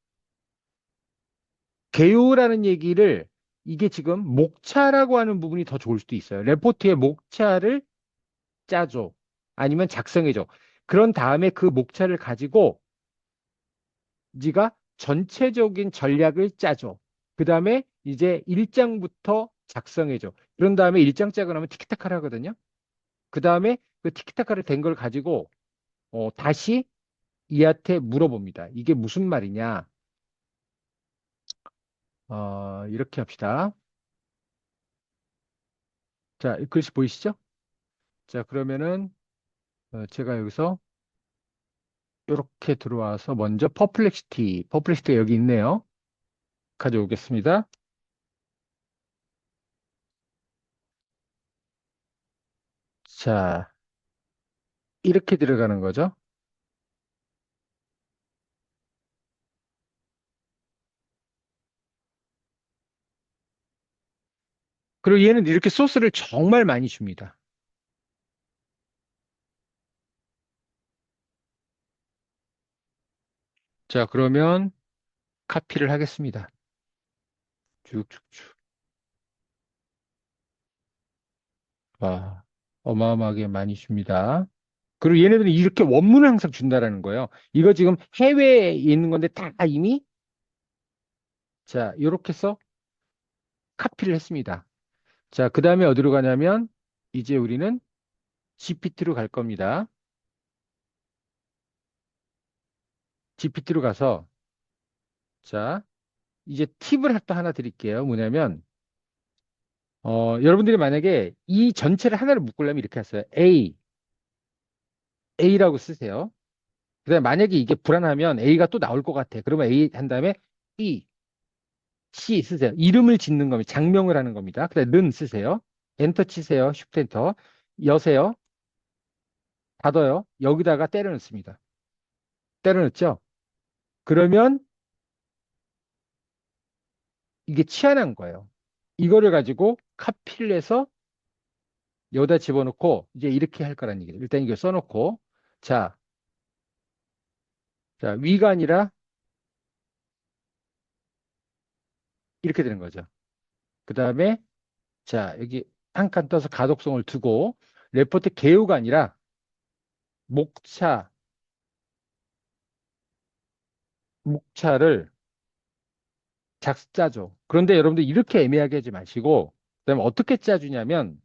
개요라는 얘기를 이게 지금 목차라고 하는 부분이 더 좋을 수도 있어요. 레포트의 목차를 짜줘. 아니면 작성해줘. 그런 다음에 그 목차를 가지고 네가 전체적인 전략을 짜줘. 그 다음에 이제 1장부터 작성해줘. 그런 다음에 1장 짜고 나면 티키타카를 하거든요. 그 다음에 그 티키타카를 된 걸 가지고 다시 이한테 물어봅니다. 이게 무슨 말이냐? 이렇게 합시다. 자, 이 글씨 보이시죠? 자, 그러면은 제가 여기서 이렇게 들어와서 먼저 퍼플렉시티가 여기 있네요. 가져오겠습니다. 자, 이렇게 들어가는 거죠. 그리고 얘는 이렇게 소스를 정말 많이 줍니다. 자, 그러면 카피를 하겠습니다. 쭉쭉쭉. 와, 어마어마하게 많이 줍니다. 그리고 얘네들은 이렇게 원문을 항상 준다라는 거예요. 이거 지금 해외에 있는 건데 다 이미 자, 이렇게 해서 카피를 했습니다. 자, 그 다음에 어디로 가냐면 이제 우리는 GPT로 갈 겁니다. GPT로 가서 자, 이제 팁을 또 하나 드릴게요. 뭐냐면 여러분들이 만약에 이 전체를 하나를 묶으려면 이렇게 하세요. A라고 쓰세요. 그다음에 만약에 이게 불안하면 A가 또 나올 것 같아. 그러면 A 한 다음에 B, C 쓰세요. 이름을 짓는 겁니다. 장명을 하는 겁니다. 그다음에 는 쓰세요. 엔터 치세요. 쉬프트 엔터. 여세요. 닫아요. 여기다가 때려 넣습니다. 때려 넣죠. 그러면 이게 치환한 거예요. 이거를 가지고 카피를 해서 여기다 집어넣고 이제 이렇게 할 거라는 얘기예요. 일단 이거 써놓고 자, 자 위가 아니라 이렇게 되는 거죠. 그 다음에 자 여기 한 칸 떠서 가독성을 두고 레포트 개요가 아니라 목차 목차를 짜죠. 그런데 여러분들 이렇게 애매하게 하지 마시고 그다음에 어떻게 짜주냐면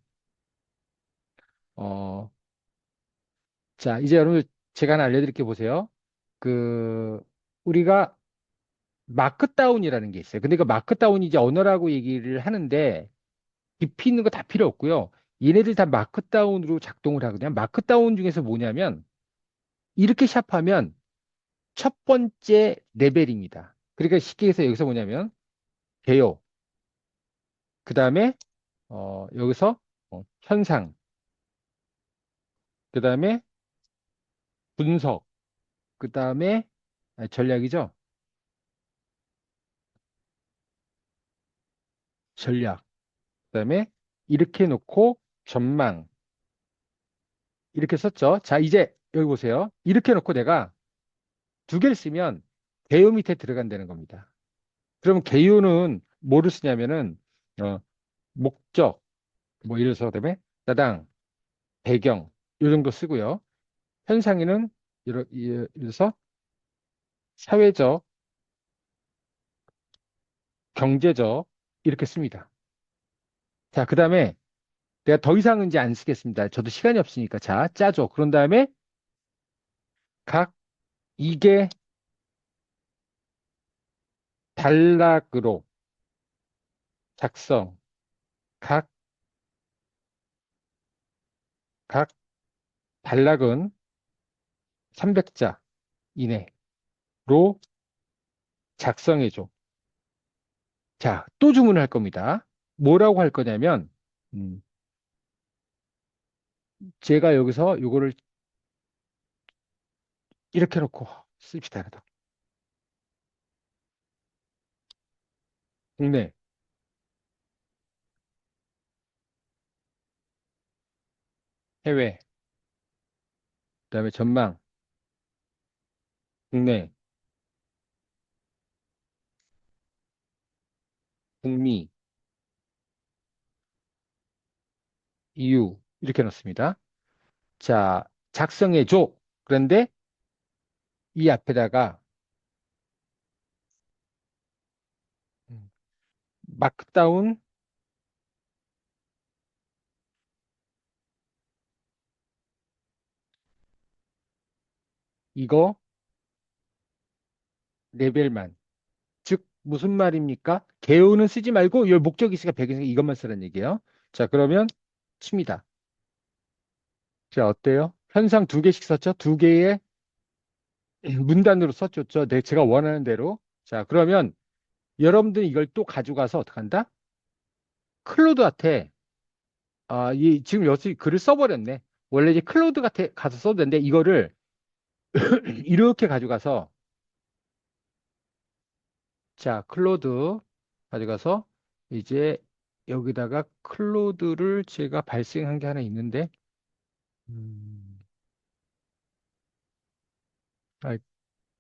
어, 자 이제 여러분들 제가 하나 알려드릴게 보세요. 그 우리가 마크다운이라는 게 있어요. 근데 그 마크다운이 이제 언어라고 얘기를 하는데 깊이 있는 거 다 필요 없고요. 얘네들 다 마크다운으로 작동을 하거든요. 마크다운 중에서 뭐냐면 이렇게 샵하면 첫 번째 레벨입니다. 그러니까 쉽게 해서 여기서 뭐냐면 개요. 그 다음에 여기서 현상. 그 다음에 분석. 그 다음에 전략이죠. 전략. 그 다음에 이렇게 놓고 전망. 이렇게 썼죠. 자, 이제 여기 보세요. 이렇게 놓고 내가 두 개를 쓰면 개요 밑에 들어간다는 겁니다. 그러면 개요는 뭐를 쓰냐면은 어, 목적, 뭐 이래서 그다음에 따당, 배경 요 정도 쓰고요. 현상에는 이래서 사회적, 경제적 이렇게 씁니다. 자, 그다음에 내가 더 이상은 이제 안 쓰겠습니다. 저도 시간이 없으니까 자, 짜죠. 그런 다음에 각 이게 단락으로 작성, 각, 각 단락은 300자 이내로 작성해줘. 자, 또 주문을 할 겁니다. 뭐라고 할 거냐면, 음, 제가 여기서 요거를 이렇게 놓고 씁시다. 국내, 해외, 그다음에 전망, 국내, 북미, EU 이렇게 넣습니다. 자, 작성해줘. 그런데 이 앞에다가 음, 마크다운 이거 레벨만. 즉 무슨 말입니까? 개요는 쓰지 말고 이 목적이 있으니까 배경이 이것만 쓰라는 얘기예요. 자, 그러면 칩니다. 자, 어때요? 현상 두 개씩 썼죠? 두 개의 문단으로 썼죠. 네, 제가 원하는 대로. 자, 그러면 여러분들이 이걸 또 가져가서 어떻게 한다? 클로드한테 지금 여기 글을 써버렸네. 원래 이제 클로드한테 가서 써도 되는데 이거를 이렇게 가져가서 자, 클로드 가져가서 이제 여기다가 클로드를 제가 발생한 게 하나 있는데 음, 아,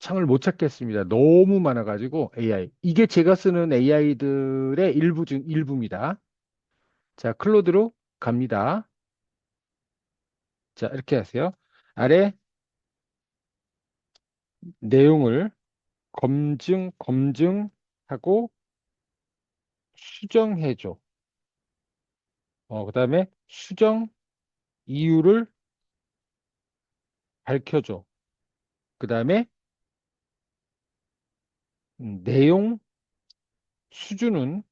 창을 못 찾겠습니다. 너무 많아가지고 AI. 이게 제가 쓰는 AI들의 일부 중 일부입니다. 자, 클로드로 갑니다. 자, 이렇게 하세요. 아래 내용을 검증하고 수정해줘. 그다음에 수정 이유를 밝혀줘. 그다음에 내용 수준은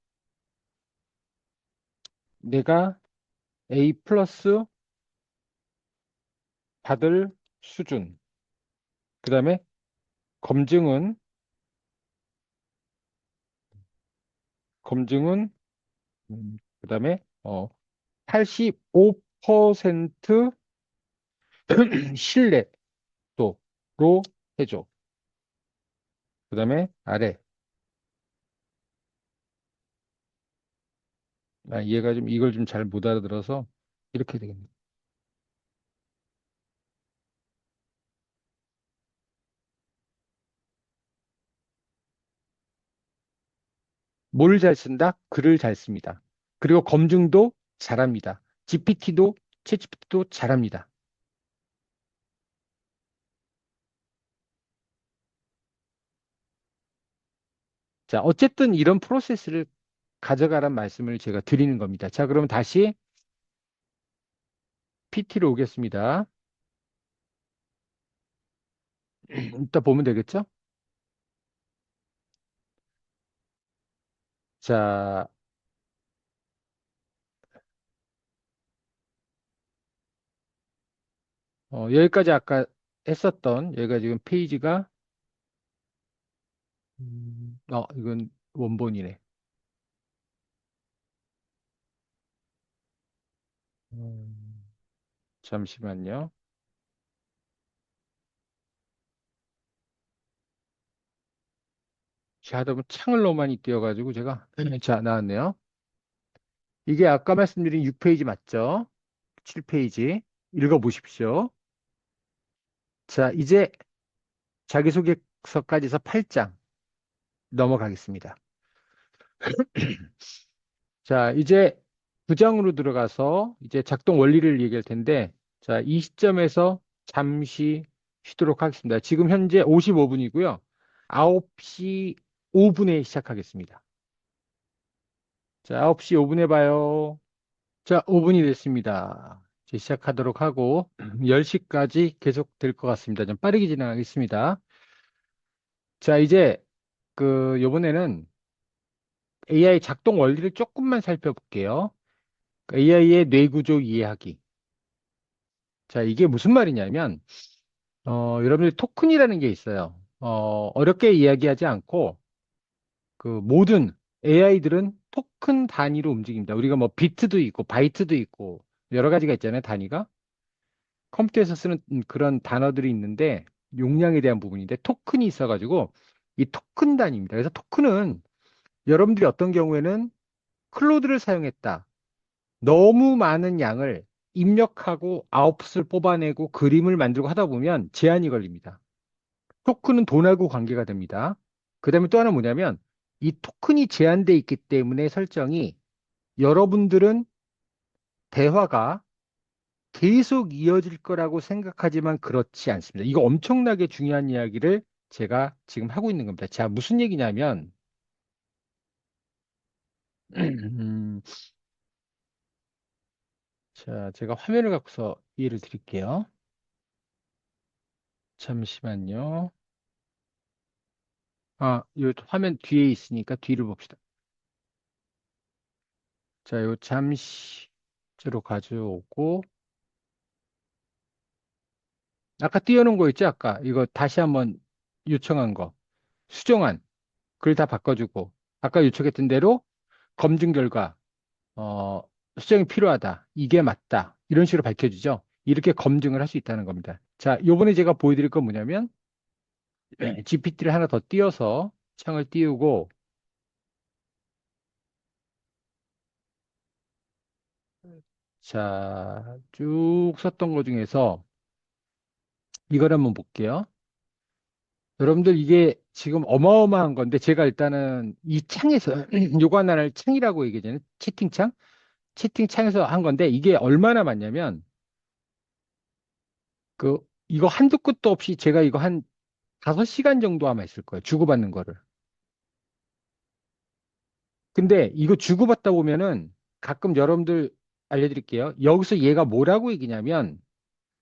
내가 A 플러스 받을 수준. 그다음에 검증은 검증은 그다음에 85% 신뢰도로 해줘. 그다음에 아래. 얘가 좀 이걸 좀 잘 못 알아들어서 이렇게 되겠네. 뭘 잘 쓴다? 글을 잘 씁니다. 그리고 검증도 잘합니다. GPT도 챗GPT도 잘합니다. 자, 어쨌든 이런 프로세스를 가져가란 말씀을 제가 드리는 겁니다. 자, 그럼 다시 PT로 오겠습니다. 이따 보면 되겠죠? 자, 여기까지 아까 했었던 여기가 지금 페이지가 이건 원본이네. 음, 잠시만요. 하다 보면 창을 너무 많이 띄워가지고 제가 자, 나왔네요. 이게 아까 말씀드린 6페이지 맞죠? 7페이지 읽어보십시오. 자, 이제 자기소개서까지 해서 8장 넘어가겠습니다. 자, 이제 9장으로 들어가서 이제 작동 원리를 얘기할 텐데, 자, 이 시점에서 잠시 쉬도록 하겠습니다. 지금 현재 55분이고요. 9시 5분에 시작하겠습니다. 자, 9시 5분에 봐요. 자, 5분이 됐습니다. 이제 시작하도록 하고, 10시까지 계속 될 것 같습니다. 좀 빠르게 진행하겠습니다. 자, 이제 요번에는 AI 작동 원리를 조금만 살펴볼게요. AI의 뇌구조 이해하기. 자, 이게 무슨 말이냐면, 여러분들 토큰이라는 게 있어요. 어렵게 이야기하지 않고, 모든 AI들은 토큰 단위로 움직입니다. 우리가 뭐 비트도 있고, 바이트도 있고, 여러 가지가 있잖아요, 단위가. 컴퓨터에서 쓰는 그런 단어들이 있는데, 용량에 대한 부분인데, 토큰이 있어가지고, 이 토큰 단위입니다. 그래서 토큰은 여러분들이 어떤 경우에는 클로드를 사용했다. 너무 많은 양을 입력하고 아웃풋을 뽑아내고 그림을 만들고 하다 보면 제한이 걸립니다. 토큰은 돈하고 관계가 됩니다. 그 다음에 또 하나 뭐냐면 이 토큰이 제한되어 있기 때문에 설정이 여러분들은 대화가 계속 이어질 거라고 생각하지만 그렇지 않습니다. 이거 엄청나게 중요한 이야기를 제가 지금 하고 있는 겁니다. 자, 무슨 얘기냐면 음, 자, 제가 화면을 갖고서 이해를 드릴게요. 잠시만요. 요 화면 뒤에 있으니까 뒤를 봅시다. 자, 요 잠시로 가져오고, 아까 띄워놓은 거 있죠? 아까 이거 다시 한번 요청한 거. 수정안. 글 다 바꿔주고, 아까 요청했던 대로 검증 결과, 어, 수정이 필요하다. 이게 맞다. 이런 식으로 밝혀주죠. 이렇게 검증을 할 수 있다는 겁니다. 자, 요번에 제가 보여드릴 건 뭐냐면, GPT를 하나 더 띄워서 창을 띄우고, 자, 쭉 썼던 거 중에서 이걸 한번 볼게요. 여러분들 이게 지금 어마어마한 건데 제가 일단은 이 창에서 요거 하나를 창이라고 얘기하잖아요. 채팅창? 채팅창에서 한 건데 이게 얼마나 많냐면 그 이거 한두 끝도 없이 제가 이거 한 5시간 정도 아마 있을 거예요. 주고받는 거를. 근데 이거 주고받다 보면은 가끔 여러분들 알려드릴게요. 여기서 얘가 뭐라고 얘기냐면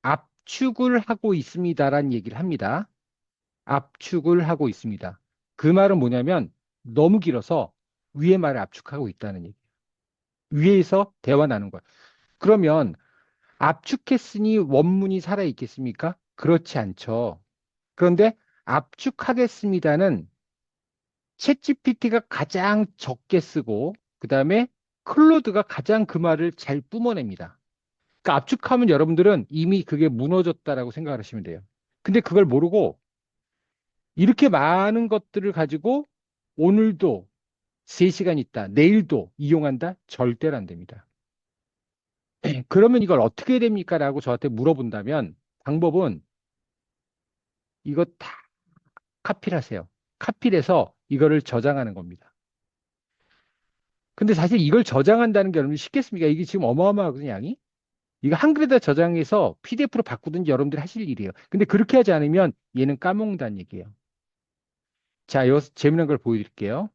압축을 하고 있습니다라는 얘기를 합니다. 압축을 하고 있습니다. 그 말은 뭐냐면 너무 길어서 위에 말을 압축하고 있다는 얘기. 위에서 대화 나눈 거야. 그러면 압축했으니 원문이 살아 있겠습니까? 그렇지 않죠. 그런데 압축하겠습니다는 챗GPT가 가장 적게 쓰고 그다음에 클로드가 가장 그 말을 잘 뿜어냅니다. 그러니까 압축하면 여러분들은 이미 그게 무너졌다라고 생각을 하시면 돼요. 근데 그걸 모르고 이렇게 많은 것들을 가지고 오늘도 3시간 있다, 내일도 이용한다? 절대로 안 됩니다. 그러면 이걸 어떻게 해야 됩니까? 라고 저한테 물어본다면 방법은 이거 다 카피를 하세요. 카피를 해서 이거를 저장하는 겁니다. 근데 사실 이걸 저장한다는 게 여러분 쉽겠습니까? 이게 지금 어마어마하거든요, 양이. 이거 한글에다 저장해서 PDF로 바꾸든지 여러분들이 하실 일이에요. 근데 그렇게 하지 않으면 얘는 까먹는다는 얘기예요. 자, 여기서 재미난 걸 보여드릴게요.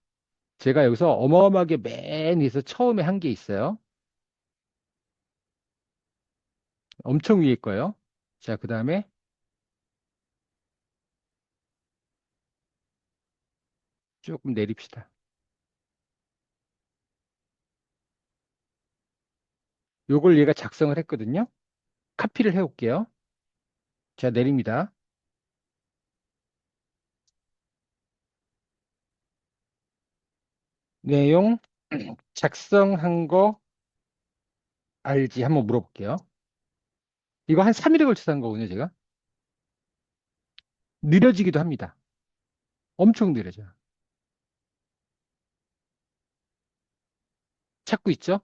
제가 여기서 어마어마하게 맨 위에서 처음에 한 게 있어요. 엄청 위에 거예요. 자, 그 다음에 조금 내립시다. 요걸 얘가 작성을 했거든요. 카피를 해올게요. 자, 내립니다. 내용 작성한 거 알지? 한번 물어볼게요. 이거 한 3일에 걸쳐서 한 거거든요, 제가. 느려지기도 합니다. 엄청 느려져요. 찾고 있죠?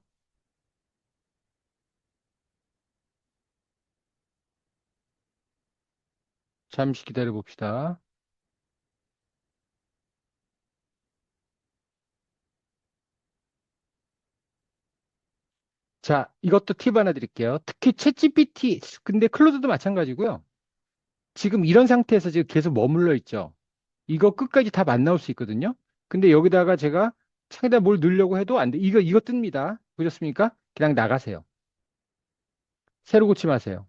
잠시 기다려 봅시다. 자, 이것도 팁 하나 드릴게요. 특히 챗GPT, 근데 클로드도 마찬가지고요. 지금 이런 상태에서 지금 계속 머물러 있죠. 이거 끝까지 다 만나올 수 있거든요. 근데 여기다가 제가 창에다 뭘 넣으려고 해도 안 돼. 이거 뜹니다. 보셨습니까? 그냥 나가세요. 새로 고치 마세요.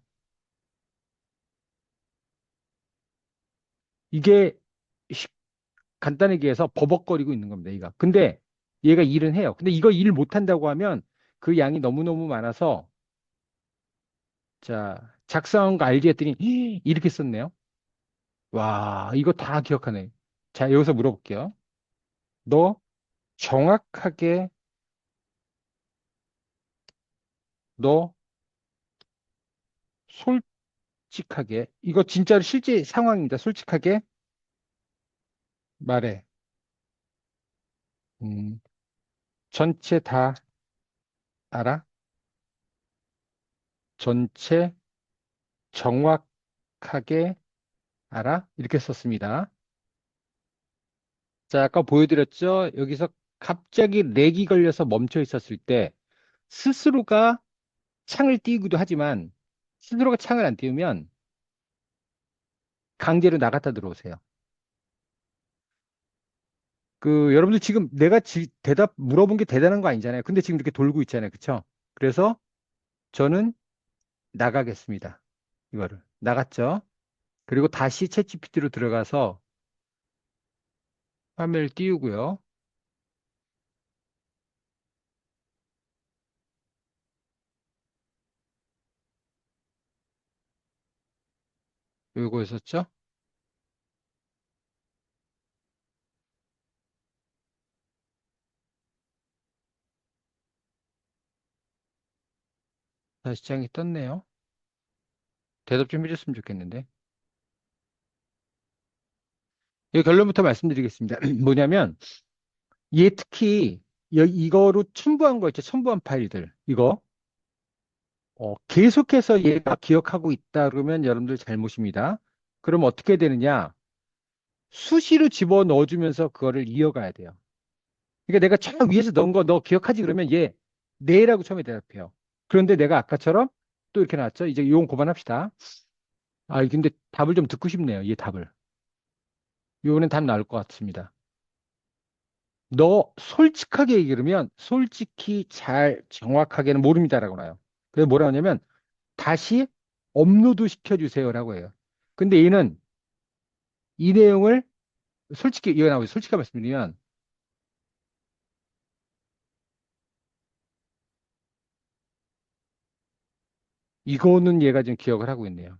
이게 쉽- 간단하게 얘기해서 버벅거리고 있는 겁니다, 얘가. 근데 얘가 일은 해요. 근데 이거 일 못한다고 하면 그 양이 너무너무 많아서 자, 작성한 거 알지 했더니 이렇게 썼네요. 와, 이거 다 기억하네. 자, 여기서 물어볼게요. 너 정확하게, 너 솔직하게, 이거 진짜로 실제 상황입니다. 솔직하게 말해. 음, 전체 다 알아? 전체 정확하게 알아? 이렇게 썼습니다. 자, 아까 보여드렸죠? 여기서 갑자기 렉이 걸려서 멈춰 있었을 때 스스로가 창을 띄우기도 하지만 스스로가 창을 안 띄우면 강제로 나갔다 들어오세요. 그 여러분들 지금 내가 대답 물어본 게 대단한 거 아니잖아요. 근데 지금 이렇게 돌고 있잖아요. 그쵸? 그래서 저는 나가겠습니다. 이거를 나갔죠. 그리고 다시 챗GPT로 들어가서 화면을 띄우고요. 요거 있었죠? 다시 장이 떴네요. 대답 좀 해줬으면 좋겠는데. 이 결론부터 말씀드리겠습니다. 뭐냐면 얘 특히 이거로 첨부한 거 있죠. 첨부한 파일들. 이거 계속해서 얘가 기억하고 있다 그러면 여러분들 잘못입니다. 그럼 어떻게 되느냐? 수시로 집어 넣어주면서 그거를 이어가야 돼요. 그러니까 내가 저 위에서 넣은 거 너 기억하지? 그러면 얘 네라고 처음에 대답해요. 그런데 내가 아까처럼 또 이렇게 나왔죠? 이제 이건 그만합시다. 아, 근데 답을 좀 듣고 싶네요. 얘 답을. 요거는 답 나올 것 같습니다. 너 솔직하게 얘기하면 솔직히 잘 정확하게는 모릅니다라고 나요. 그래서 뭐라 하냐면 다시 업로드 시켜주세요라고 해요. 근데 얘는 이 내용을 솔직히 이거 나오죠. 솔직하게 말씀드리면 이거는 얘가 지금 기억을 하고 있네요.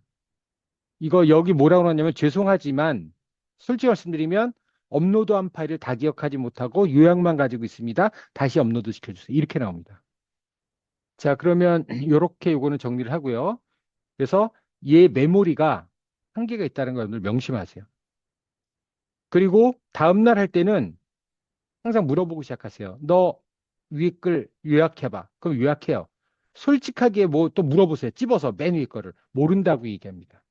이거 여기 뭐라고 하냐면 죄송하지만 솔직히 말씀드리면 업로드한 파일을 다 기억하지 못하고 요약만 가지고 있습니다. 다시 업로드 시켜주세요. 이렇게 나옵니다. 자, 그러면 이렇게 요거는 정리를 하고요. 그래서 얘 메모리가 한계가 있다는 걸 오늘 명심하세요. 그리고 다음날 할 때는 항상 물어보고 시작하세요. 너 위에 글 요약해봐. 그럼 요약해요. 솔직하게 뭐 또 물어보세요. 찝어서 맨 위에 거를. 모른다고 얘기합니다.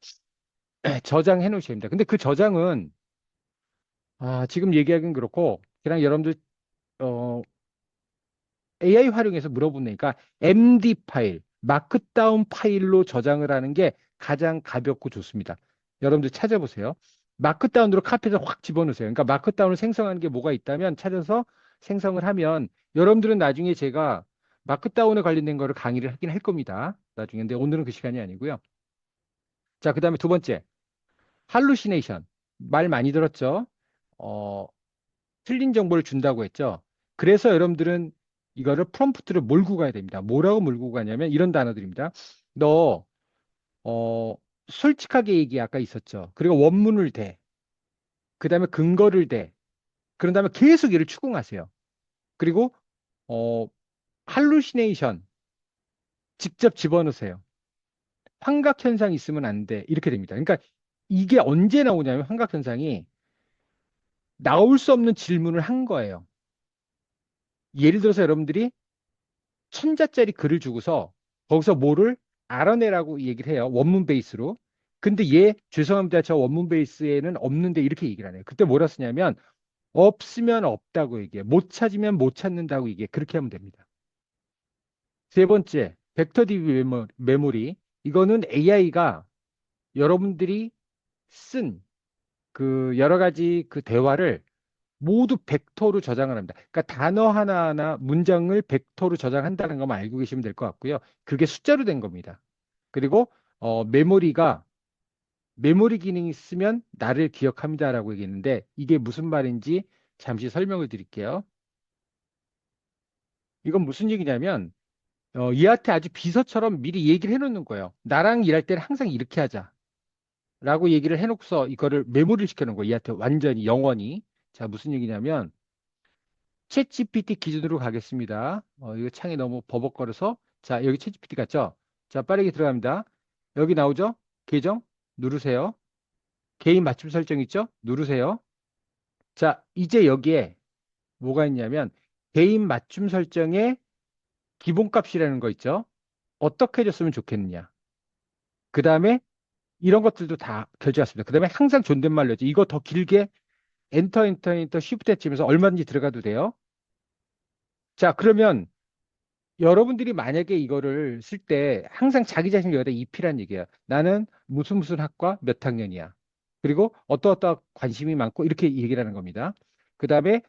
저장해 놓으셔야 됩니다. 근데 그 저장은 지금 얘기하기는 그렇고 그냥 여러분들 어, AI 활용해서 물어보니까 MD 파일, 마크다운 파일로 저장을 하는 게 가장 가볍고 좋습니다. 여러분들 찾아보세요. 마크다운으로 카피해서 확 집어넣으세요. 그러니까 마크다운을 생성하는 게 뭐가 있다면 찾아서 생성을 하면 여러분들은 나중에 제가 마크다운에 관련된 거를 강의를 하긴 할 겁니다. 나중에. 근데 오늘은 그 시간이 아니고요. 자, 그 다음에 두 번째, 할루시네이션. 말 많이 들었죠? 어, 틀린 정보를 준다고 했죠. 그래서 여러분들은 이거를 프롬프트를 몰고 가야 됩니다. 뭐라고 몰고 가냐면 이런 단어들입니다. 너 어, 솔직하게 얘기 아까 있었죠. 그리고 원문을 대. 그다음에 근거를 대. 그런 다음에 계속 얘를 추궁하세요. 그리고 어, 할루시네이션 직접 집어넣으세요. 환각 현상 있으면 안 돼. 이렇게 됩니다. 그러니까 이게 언제 나오냐면 환각 현상이 나올 수 없는 질문을 한 거예요. 예를 들어서 여러분들이 천자짜리 글을 주고서 거기서 뭐를 알아내라고 얘기를 해요. 원문 베이스로. 근데 얘 죄송합니다. 저 원문 베이스에는 없는데 이렇게 얘기를 하네요. 그때 뭐라 쓰냐면 없으면 없다고 얘기해. 못 찾으면 못 찾는다고 얘기해. 그렇게 하면 됩니다. 세 번째, 벡터 DB 메모리. 이거는 AI가 여러분들이 쓴 그 여러 가지 그 대화를 모두 벡터로 저장을 합니다. 그러니까 단어 하나하나 문장을 벡터로 저장한다는 것만 알고 계시면 될 것 같고요. 그게 숫자로 된 겁니다. 그리고 메모리가 메모리 기능이 있으면 나를 기억합니다라고 얘기했는데 이게 무슨 말인지 잠시 설명을 드릴게요. 이건 무슨 얘기냐면 얘한테 아주 비서처럼 미리 얘기를 해놓는 거예요. 나랑 일할 때는 항상 이렇게 하자라고 얘기를 해놓고서 이거를 메모리를 시켜놓은 거예요. 얘한테 완전히 영원히. 자, 무슨 얘기냐면 챗 GPT 기준으로 가겠습니다. 이거 창이 너무 버벅거려서. 자, 여기 챗 GPT 같죠? 자, 빠르게 들어갑니다. 여기 나오죠? 계정 누르세요. 개인 맞춤 설정 있죠? 누르세요. 자, 이제 여기에 뭐가 있냐면 개인 맞춤 설정의 기본값이라는 거 있죠? 어떻게 해줬으면 좋겠느냐. 그 다음에 이런 것들도 다 결제했습니다. 그 다음에 항상 존댓말로 죠 이거 더 길게 엔터 쉬프트 치면서 얼마든지 들어가도 돼요. 자, 그러면 여러분들이 만약에 이거를 쓸 때 항상 자기 자신을 여기다 입히란 얘기야. 나는 무슨 무슨 학과 몇 학년이야. 그리고 어떠어떠 관심이 많고 이렇게 얘기를 하는 겁니다. 그 다음에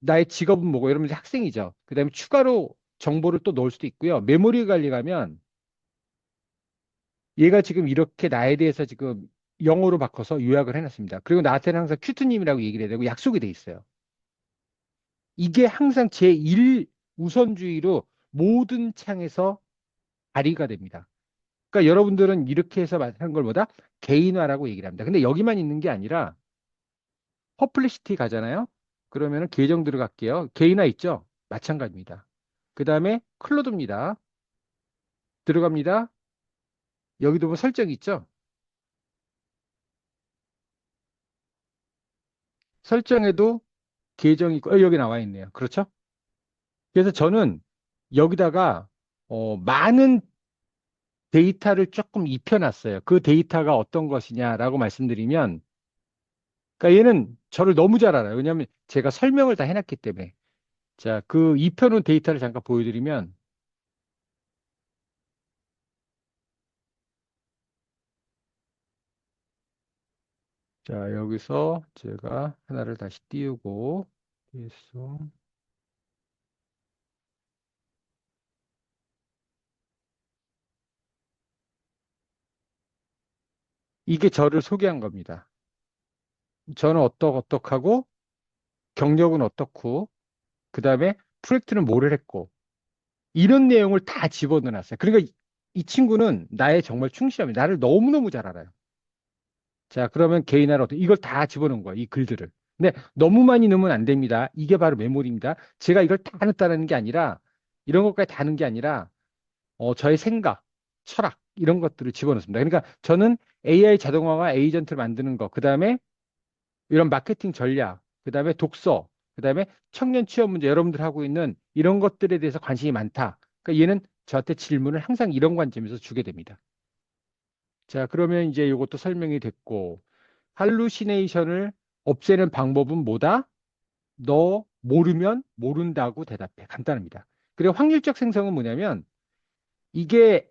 나의 직업은 뭐고 여러분 학생이죠. 그 다음에 추가로 정보를 또 넣을 수도 있고요. 메모리 관리 가면 얘가 지금 이렇게 나에 대해서 지금 영어로 바꿔서 요약을 해놨습니다. 그리고 나한테는 항상 큐트님이라고 얘기를 해야 되고 약속이 돼 있어요. 이게 항상 제1 우선주의로 모든 창에서 발휘가 됩니다. 그러니까 여러분들은 이렇게 해서 하는 걸 보다 개인화라고 얘기를 합니다. 근데 여기만 있는 게 아니라 퍼플리시티 가잖아요. 그러면은 계정 들어갈게요. 개인화 있죠? 마찬가지입니다. 그 다음에 클로드입니다. 들어갑니다. 여기도 뭐 설정 있죠? 설정에도 계정이 있고 여기 나와 있네요. 그렇죠? 그래서 저는 여기다가 많은 데이터를 조금 입혀놨어요. 그 데이터가 어떤 것이냐라고 말씀드리면 그러니까 얘는 저를 너무 잘 알아요. 왜냐하면 제가 설명을 다 해놨기 때문에. 자, 그 입혀놓은 데이터를 잠깐 보여드리면, 자, 여기서 제가 하나를 다시 띄우고, 그래서 이게 저를 소개한 겁니다. 저는 어떡하고, 경력은 어떻고, 그 다음에 프로젝트는 뭐를 했고, 이런 내용을 다 집어넣어놨어요. 그러니까 이 친구는 나의 정말 충실합니다. 나를 너무너무 잘 알아요. 자, 그러면 개인화로 이걸 다 집어넣은 거예요. 이 글들을. 근데 너무 많이 넣으면 안 됩니다. 이게 바로 메모리입니다. 제가 이걸 다 넣었다는 게 아니라, 이런 것까지 다 넣은 게 아니라, 저의 생각, 철학, 이런 것들을 집어넣습니다. 그러니까 저는 AI 자동화와 에이전트를 만드는 거, 그 다음에 이런 마케팅 전략, 그 다음에 독서, 그 다음에 청년 취업 문제, 여러분들 하고 있는 이런 것들에 대해서 관심이 많다. 그러니까 얘는 저한테 질문을 항상 이런 관점에서 주게 됩니다. 자, 그러면 이제 이것도 설명이 됐고, 할루시네이션을 없애는 방법은 뭐다? 너 모르면 모른다고 대답해. 간단합니다. 그리고 확률적 생성은 뭐냐면 이게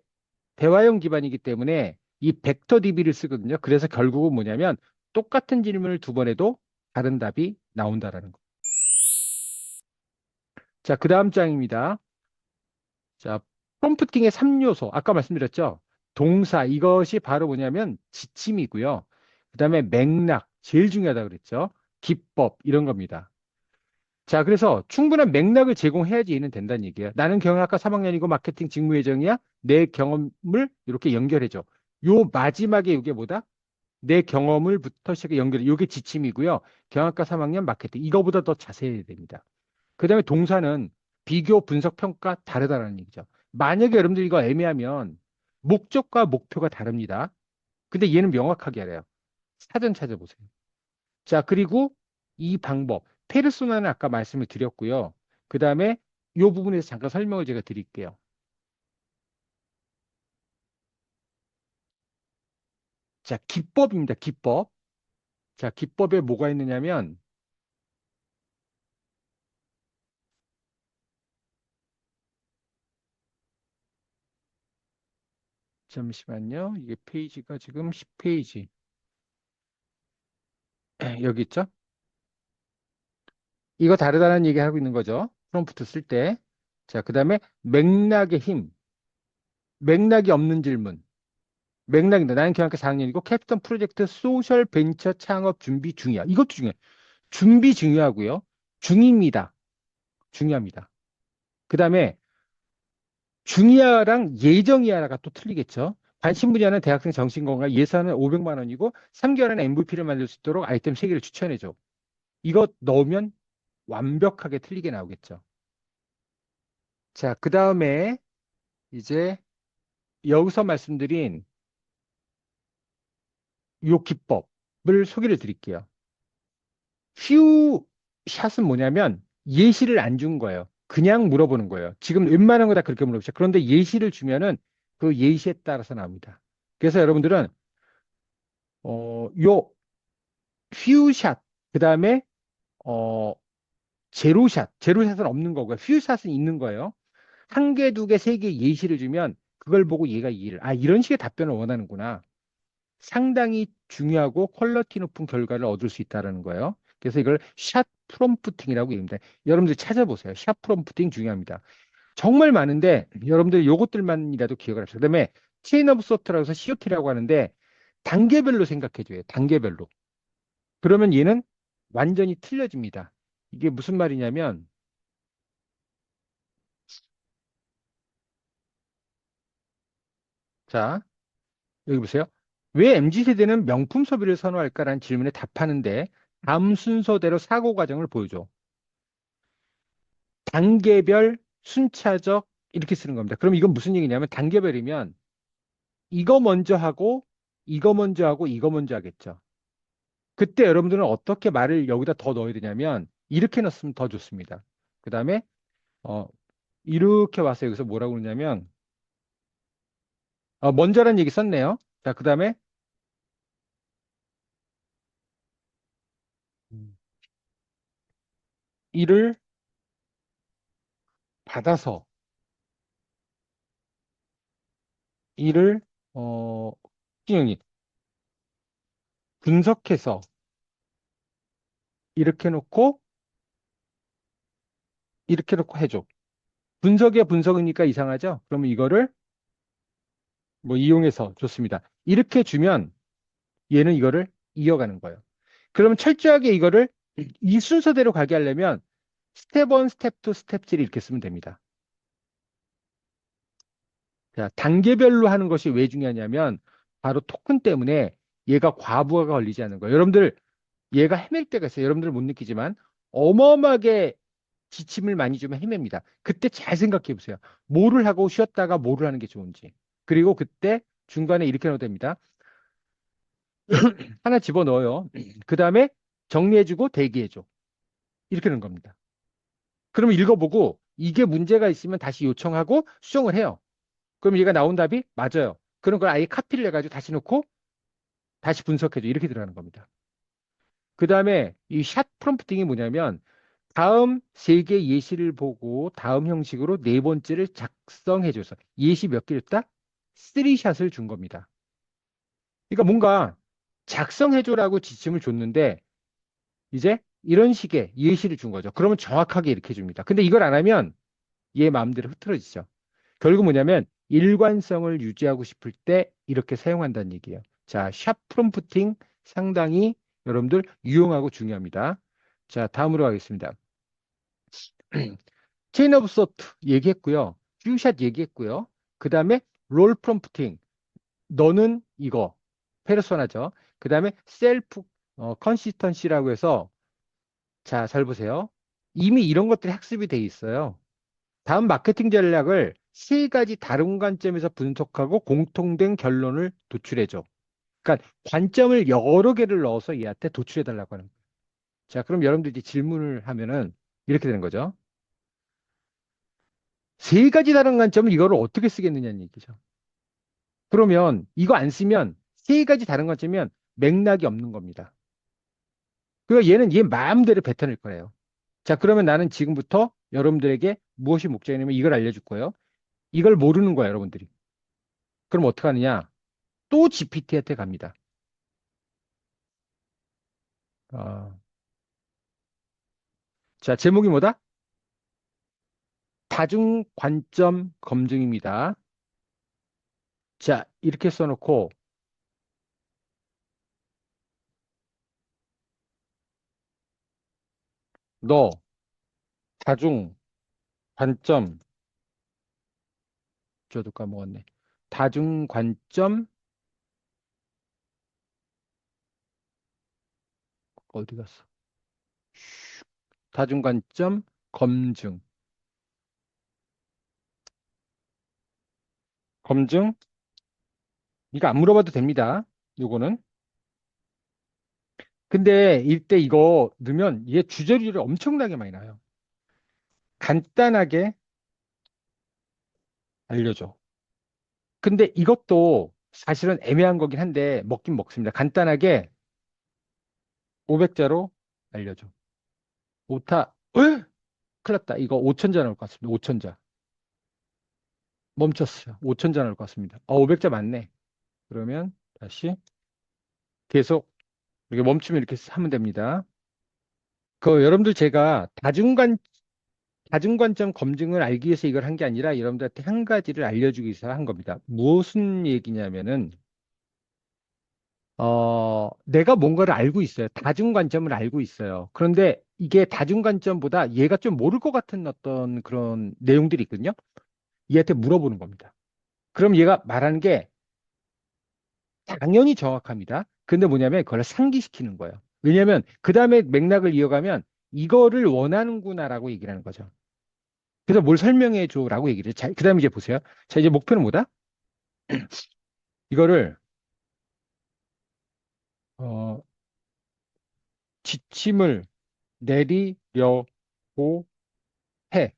대화형 기반이기 때문에 이 벡터 DB를 쓰거든요. 그래서 결국은 뭐냐면 똑같은 질문을 두 번 해도 다른 답이 나온다라는 거. 자, 그 다음 장입니다. 자, 프롬프팅의 3요소. 아까 말씀드렸죠? 동사, 이것이 바로 뭐냐면 지침이고요. 그 다음에 맥락, 제일 중요하다 그랬죠? 기법, 이런 겁니다. 자, 그래서 충분한 맥락을 제공해야지 얘는 된다는 얘기예요. 나는 경영학과 3학년이고 마케팅 직무 예정이야. 내 경험을 이렇게 연결해줘. 요 마지막에 이게 뭐다? 내 경험을부터 시작해 연결해. 요게 지침이고요. 경영학과 3학년 마케팅. 이거보다 더 자세해야 됩니다. 그 다음에 동사는 비교, 분석, 평가 다르다는 얘기죠. 만약에 여러분들 이거 애매하면 목적과 목표가 다릅니다. 근데 얘는 명확하게 알아요. 사전 찾아보세요. 자, 그리고 이 방법, 페르소나는 아까 말씀을 드렸고요. 그 다음에 이 부분에서 잠깐 설명을 제가 드릴게요. 자, 기법입니다. 기법. 자, 기법에 뭐가 있느냐면, 잠시만요. 이게 페이지가 지금 10페이지. 여기 있죠? 이거 다르다는 얘기 하고 있는 거죠. 프롬프트 쓸 때. 자, 그 다음에 맥락의 힘. 맥락이 없는 질문. 맥락인데 나는 경학과 4학년이고 캡스톤 프로젝트 소셜 벤처 창업 준비 중이야. 이것도 중요해. 준비 중요하고요. 중입니다. 중요합니다. 그 다음에 중이야랑 예정이야가 또 틀리겠죠. 관심 분야는 대학생 정신건강 예산은 500만 원이고 3개월 안에 MVP를 만들 수 있도록 아이템 3개를 추천해줘. 이거 넣으면 완벽하게 틀리게 나오겠죠. 자, 그 다음에 이제 여기서 말씀드린 요 기법을 소개를 드릴게요. 휴 샷은 뭐냐면 예시를 안 준 거예요. 그냥 물어보는 거예요. 지금 웬만한 거 다 그렇게 물어보죠. 그런데 예시를 주면은 그 예시에 따라서 나옵니다. 그래서 여러분들은 요 퓨샷 그다음에 어 제로샷 제로샷은 없는 거고요. 퓨샷은 있는 거예요. 한 개, 두 개, 세 개 예시를 주면 그걸 보고 얘가 이해를 이런 식의 답변을 원하는구나. 상당히 중요하고 퀄리티 높은 결과를 얻을 수 있다는 거예요. 그래서 이걸 샷 프롬프팅이라고 얘기합니다. 여러분들 찾아보세요. 샷 프롬프팅 중요합니다. 정말 많은데 여러분들 요것들만이라도 기억을 합시다. 그다음에 체인 오브 소트라고 해서 COT라고 하는데 단계별로 생각해줘요. 단계별로. 그러면 얘는 완전히 틀려집니다. 이게 무슨 말이냐면 자 여기 보세요. 왜 MZ세대는 명품 소비를 선호할까라는 질문에 답하는데 다음 순서대로 사고 과정을 보여줘. 단계별, 순차적 이렇게 쓰는 겁니다. 그럼 이건 무슨 얘기냐면 단계별이면 이거 먼저 하고 이거 먼저 하고 이거 먼저 하겠죠. 그때 여러분들은 어떻게 말을 여기다 더 넣어야 되냐면 이렇게 넣었으면 더 좋습니다. 그 다음에 어, 이렇게 와서 여기서 뭐라고 그러냐면 먼저란 얘기 썼네요. 자, 그 다음에 이를 받아서 이를 신영이 분석해서 이렇게 놓고 이렇게 놓고 해줘. 분석의 분석이니까 이상하죠? 그러면 이거를 뭐 이용해서 좋습니다. 이렇게 주면 얘는 이거를 이어가는 거예요. 그러면 철저하게 이거를 이 순서대로 가게 하려면 스텝 1, 스텝 2, 스텝 3 이렇게 쓰면 됩니다. 자, 단계별로 하는 것이 왜 중요하냐면 바로 토큰 때문에 얘가 과부하가 걸리지 않는 거예요. 여러분들 얘가 헤맬 때가 있어요. 여러분들 못 느끼지만 어마어마하게 지침을 많이 주면 헤맵니다. 그때 잘 생각해 보세요. 뭐를 하고 쉬었다가 뭐를 하는 게 좋은지. 그리고 그때 중간에 이렇게 넣어도 됩니다. 하나 집어넣어요. 그 다음에 정리해주고 대기해줘. 이렇게 하는 겁니다. 그러면 읽어보고 이게 문제가 있으면 다시 요청하고 수정을 해요. 그럼 얘가 나온 답이 맞아요. 그런 걸 아예 카피를 해가지고 다시 놓고 다시 분석해줘. 이렇게 들어가는 겁니다. 그 다음에 이 샷 프롬프팅이 뭐냐면 다음 세 개 예시를 보고 다음 형식으로 네 번째를 작성해줘서 예시 몇 개 줬다? 3샷을 준 겁니다. 그러니까 뭔가 작성해줘라고 지침을 줬는데 이제 이런 식의 예시를 준 거죠. 그러면 정확하게 이렇게 줍니다. 근데 이걸 안 하면 얘 마음대로 흐트러지죠. 결국 뭐냐면 일관성을 유지하고 싶을 때 이렇게 사용한다는 얘기예요. 자, 샵 프롬프팅 상당히 여러분들 유용하고 중요합니다. 자, 다음으로 가겠습니다. 체인 오브 소트 얘기했고요. 퓨샷 얘기했고요. 그 다음에 롤 프롬프팅. 너는 이거 페르소나죠. 그 다음에 셀프 컨시스턴시라고 해서 자, 잘 보세요. 이미 이런 것들이 학습이 돼 있어요. 다음 마케팅 전략을 세 가지 다른 관점에서 분석하고 공통된 결론을 도출해줘. 그러니까 관점을 여러 개를 넣어서 얘한테 도출해달라고 하는 거예요. 자, 그럼 여러분들이 질문을 하면은 이렇게 되는 거죠. 세 가지 다른 관점을 이거를 어떻게 쓰겠느냐는 얘기죠. 그러면 이거 안 쓰면 세 가지 다른 관점이면 맥락이 없는 겁니다. 그러니까 얘는 얘 마음대로 뱉어낼 거예요. 자, 그러면 나는 지금부터 여러분들에게 무엇이 목적이냐면 이걸 알려줄 거예요. 이걸 모르는 거야, 여러분들이. 그럼 어떻게 하느냐? 또 GPT한테 갑니다. 어, 자, 제목이 뭐다? 다중 관점 검증입니다. 자, 이렇게 써놓고 너 다중 관점 저도 까먹었네. 다중 관점 어디 갔어? 다중 관점 검증. 검증? 이거 안 물어봐도 됩니다. 요거는. 근데 이때 이거 넣으면 얘 주저리를 엄청나게 많이 나요. 간단하게 알려줘. 근데 이것도 사실은 애매한 거긴 한데 먹긴 먹습니다. 간단하게 500자로 알려줘. 오타, 큰일 났다. 이거 5천자 나올 것 같습니다. 5천자. 멈췄어요. 5천자 나올 것 같습니다. 500자 맞네. 그러면 다시 계속 이렇게 멈추면 이렇게 하면 됩니다. 그 여러분들 제가 다중관점 검증을 알기 위해서 이걸 한 게 아니라 여러분들한테 한 가지를 알려주기 위해서 한 겁니다. 무슨 얘기냐면은 내가 뭔가를 알고 있어요. 다중관점을 알고 있어요. 그런데 이게 다중관점보다 얘가 좀 모를 것 같은 어떤 그런 내용들이 있거든요. 얘한테 물어보는 겁니다. 그럼 얘가 말하는 게 당연히 정확합니다. 근데 뭐냐면 그걸 상기시키는 거예요. 왜냐하면 그 다음에 맥락을 이어가면 이거를 원하는구나라고 얘기를 하는 거죠. 그래서 뭘 설명해 줘라고 얘기를 해요. 자, 그 다음에 이제 보세요. 자, 이제 목표는 뭐다? 이거를 어, 지침을 내리려고 해.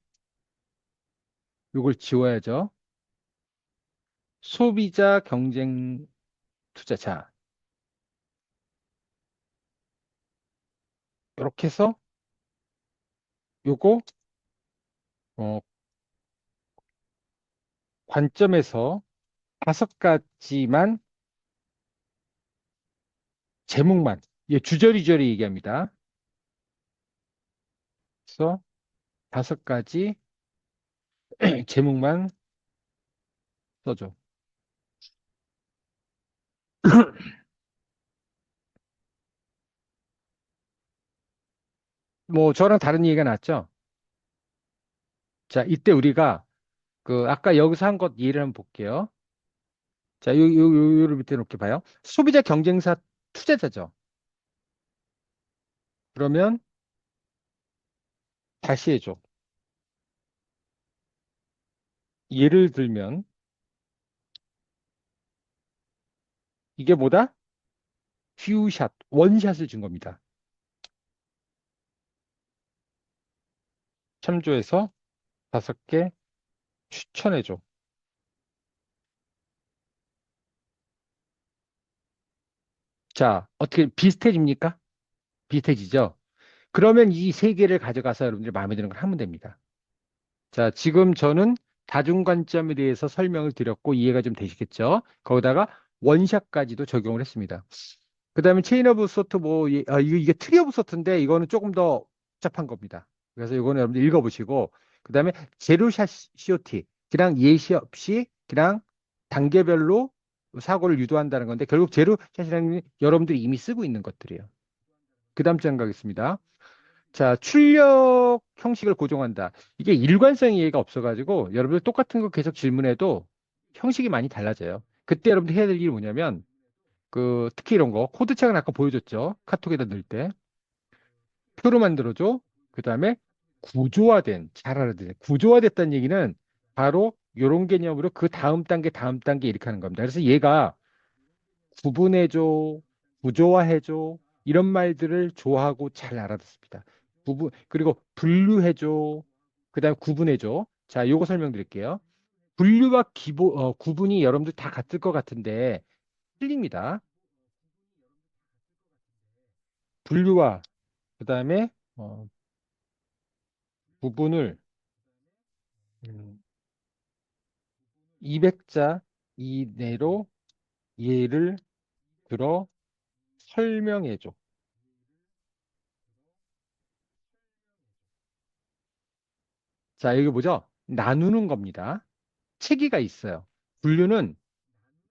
이걸 지워야죠. 소비자 경쟁 투자자. 이렇게 해서 요거 어, 관점에서 5가지만 제목만 주저리저리 얘기합니다. 그래서 5가지 제목만 써줘. 뭐 저랑 다른 얘기가 났죠? 자, 이때 우리가 그 아까 여기서 한 것 이해를 한번 볼게요. 자, 요를 밑에 놓게 봐요. 소비자 경쟁사 투자자죠. 그러면 다시 해줘. 예를 들면 이게 뭐다? 퓨샷, 원샷을 준 겁니다. 참조해서 5개 추천해줘. 자, 어떻게 비슷해집니까? 비슷해지죠? 그러면 이 3개를 가져가서 여러분들이 마음에 드는 걸 하면 됩니다. 자, 지금 저는 다중 관점에 대해서 설명을 드렸고 이해가 좀 되시겠죠? 거기다가 원샷까지도 적용을 했습니다. 그 다음에 체인 오브 소트 이게 트리 오브 소트인데 이거는 조금 더 복잡한 겁니다. 그래서 이거는 여러분들 읽어보시고 그 다음에 제로샷 COT 그냥 예시 없이 그냥 단계별로 사고를 유도한다는 건데 결국 제로샷이라는 게 여러분들이 이미 쓰고 있는 것들이에요. 그 다음 장 가겠습니다. 자, 출력 형식을 고정한다. 이게 일관성 이해가 없어가지고 여러분들 똑같은 거 계속 질문해도 형식이 많이 달라져요. 그때 여러분들 해야 될 일이 뭐냐면 그 특히 이런 거 코드창을 아까 보여줬죠. 카톡에다 넣을 때 표로 만들어줘. 그 다음에 구조화된 잘 알아두세요. 구조화됐다는 얘기는 바로 이런 개념으로 그 다음 단계 이렇게 하는 겁니다. 그래서 얘가 구분해줘, 구조화해줘 이런 말들을 좋아하고 잘 알아듣습니다. 그리고 분류해줘, 그 다음에 구분해줘. 자, 요거 설명드릴게요. 분류와 구분이 여러분들 다 같을 것 같은데 틀립니다. 분류와 그 다음에 구분을 200자 이내로 예를 들어 설명해줘. 자, 여기 뭐죠? 나누는 겁니다. 체계가 있어요. 분류는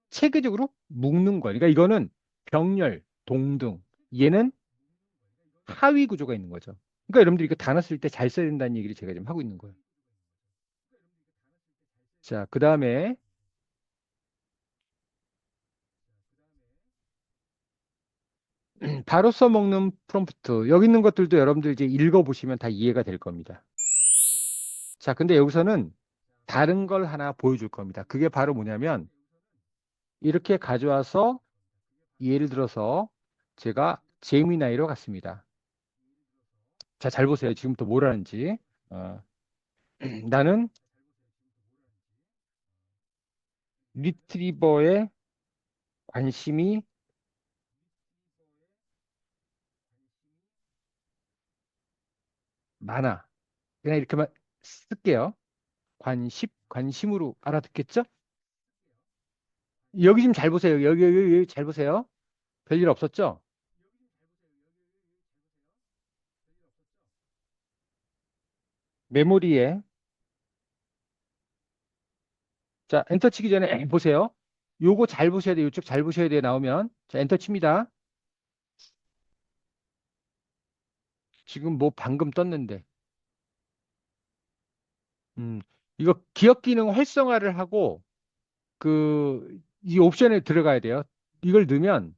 체계적으로 묶는 거예요. 그러니까 이거는 병렬, 동등. 얘는 하위 구조가 있는 거죠. 그러니까 여러분들이 이거 단어 쓸 때 잘 써야 된다는 얘기를 제가 지금 하고 있는 거예요. 자, 그 다음에 바로 써먹는 프롬프트. 여기 있는 것들도 여러분들 이제 읽어보시면 다 이해가 될 겁니다. 자, 근데 여기서는 다른 걸 하나 보여줄 겁니다. 그게 바로 뭐냐면 이렇게 가져와서 예를 들어서 제가 제미나이로 갔습니다. 자, 잘 보세요. 지금부터 뭘 하는지. 어, 나는 리트리버에 관심이 많아. 그냥 이렇게만 쓸게요. 관심으로 알아듣겠죠? 여기 좀 잘 보세요. 여기 잘 보세요. 별일 없었죠? 메모리에. 자, 엔터 치기 전에 보세요. 요거 잘 보셔야 돼요. 이쪽 잘 보셔야 돼요. 나오면. 자, 엔터 칩니다. 지금 뭐 방금 떴는데. 음, 이거 기억 기능 활성화를 하고 이 옵션에 들어가야 돼요. 이걸 넣으면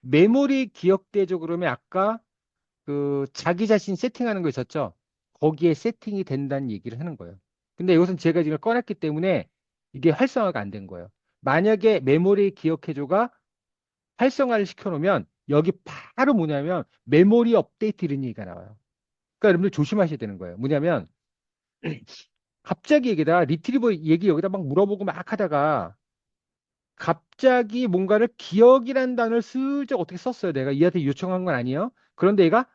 메모리 기억되죠. 그러면 아까 그 자기 자신 세팅하는 거 있었죠? 거기에 세팅이 된다는 얘기를 하는 거예요. 근데 이것은 제가 지금 꺼냈기 때문에 이게 활성화가 안 된 거예요. 만약에 메모리 기억해줘가 활성화를 시켜놓으면 여기 바로 뭐냐면 메모리 업데이트 이런 얘기가 나와요. 그러니까 여러분들 조심하셔야 되는 거예요. 뭐냐면 갑자기 여기다 리트리버 얘기 여기다 막 물어보고 막 하다가 갑자기 뭔가를 기억이라는 단어를 슬쩍 어떻게 썼어요. 내가 얘한테 요청한 건 아니에요. 그런데 얘가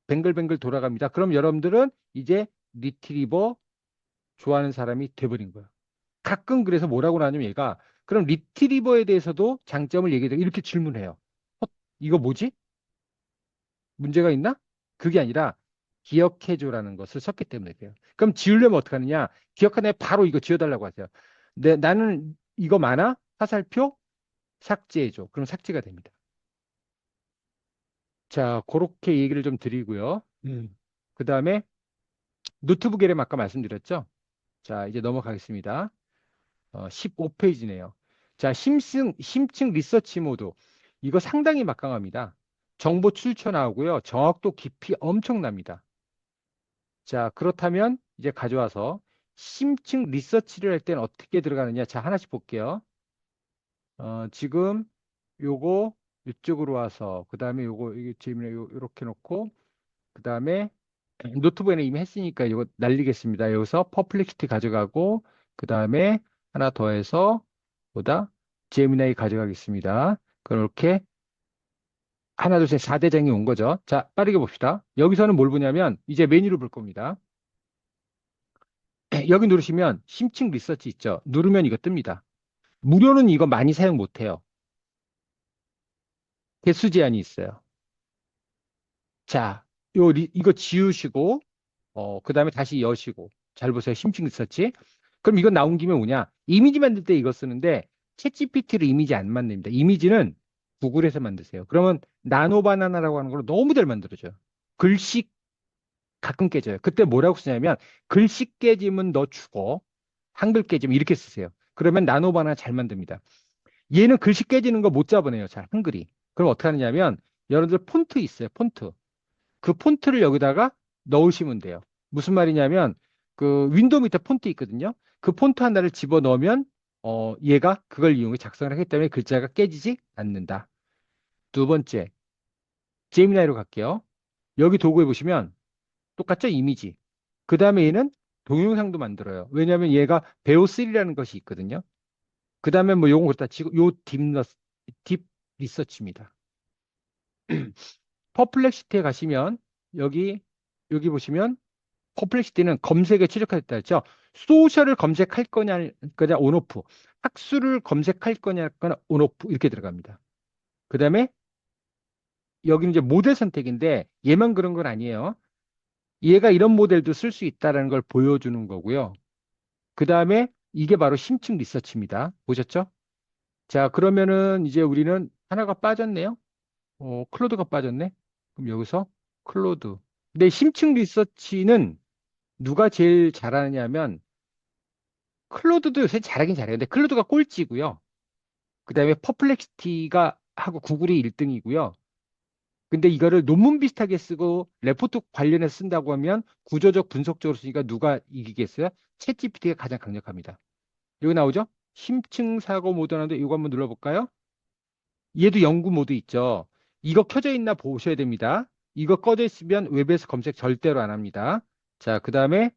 뱅글뱅글 돌아갑니다. 그럼 여러분들은 이제 리트리버 좋아하는 사람이 돼버린 거야. 가끔 그래서 뭐라고 하냐면 얘가 그럼 리트리버에 대해서도 장점을 얘기해 이렇게 질문해요. 이거 뭐지? 문제가 있나? 그게 아니라 기억해줘라는 것을 썼기 때문에 그래요. 그럼 지우려면 어떻게 하느냐? 기억하네 바로 이거 지워달라고 하세요. 나는 이거 많아? 화살표 삭제해줘. 그럼 삭제가 됩니다. 자, 그렇게 얘기를 좀 드리고요. 그 다음에 노트북 이름 아까 말씀드렸죠? 자, 이제 넘어가겠습니다. 15페이지네요. 자, 심층 리서치 모드. 이거 상당히 막강합니다. 정보 출처 나오고요. 정확도 깊이 엄청납니다. 자, 그렇다면 이제 가져와서 심층 리서치를 할 때는 어떻게 들어가느냐. 자, 하나씩 볼게요. 지금 요거 이쪽으로 와서 그 다음에 요거 이게 재미있네. 요렇게 놓고 그 다음에 노트북에는 이미 했으니까 이거 날리겠습니다. 여기서 퍼플렉시티 가져가고 그 다음에 하나 더해서 보다 제미나이 가져가겠습니다. 그렇게 하나 둘 셋 4대장이 온 거죠. 자, 빠르게 봅시다. 여기서는 뭘 보냐면 이제 메뉴를 볼 겁니다. 여기 누르시면 심층 리서치 있죠. 누르면 이거 뜹니다. 무료는 이거 많이 사용 못해요. 개수 제한이 있어요. 자, 이거 지우시고 그 다음에 다시 여시고 잘 보세요. 심층 리서치. 그럼 이건 나온 김에 뭐냐? 이미지 만들 때 이거 쓰는데 챗GPT로 이미지 안 만듭니다. 이미지는 구글에서 만드세요. 그러면 나노바나나라고 하는 걸로 너무 잘 만들어져요. 글씨 가끔 깨져요. 그때 뭐라고 쓰냐면 글씨 깨지면 너 죽어. 한글 깨지면 이렇게 쓰세요. 그러면 나노바나나 잘 만듭니다. 얘는 글씨 깨지는 거 못 잡아내요. 잘 한글이. 그럼 어떻게 하느냐면 여러분들 폰트 있어요. 폰트. 그 폰트를 여기다가 넣으시면 돼요. 무슨 말이냐면 그 윈도우 밑에 폰트 있거든요. 그 폰트 하나를 집어 넣으면 얘가 그걸 이용해 작성을 하기 때문에 글자가 깨지지 않는다. 두 번째, 제미나이로 갈게요. 여기 도구에 보시면 똑같죠? 이미지. 그 다음에 얘는 동영상도 만들어요. 왜냐하면 얘가 베오3라는 것이 있거든요. 그 다음에 뭐 요건 그렇다 치고 요 딥 리서치입니다. 퍼플렉시티에 가시면 여기 보시면 퍼플렉시티는 검색에 최적화됐다 했죠. 소셜을 검색할 거냐 온오프, 학술을 검색할 거냐 온오프 이렇게 들어갑니다. 그 다음에 여기는 이제 모델 선택인데 얘만 그런 건 아니에요. 얘가 이런 모델도 쓸 수 있다는 걸 보여주는 거고요. 그 다음에 이게 바로 심층 리서치입니다. 보셨죠? 자, 그러면은 이제 우리는 하나가 빠졌네요. 클로드가 빠졌네. 그럼 여기서 클로드. 근데 심층 리서치는 누가 제일 잘하느냐면 클로드도 요새 잘하긴 잘해요. 근데 클로드가 꼴찌고요. 그 다음에 퍼플렉시티가 하고 구글이 1등이고요. 근데 이거를 논문 비슷하게 쓰고 레포트 관련해서 쓴다고 하면 구조적 분석적으로 쓰니까 누가 이기겠어요? 챗GPT가 가장 강력합니다. 여기 나오죠? 심층 사고 모드 하는데 이거 한번 눌러볼까요? 얘도 연구 모드 있죠. 이거 켜져 있나 보셔야 됩니다. 이거 꺼져 있으면 웹에서 검색 절대로 안 합니다. 자, 그 다음에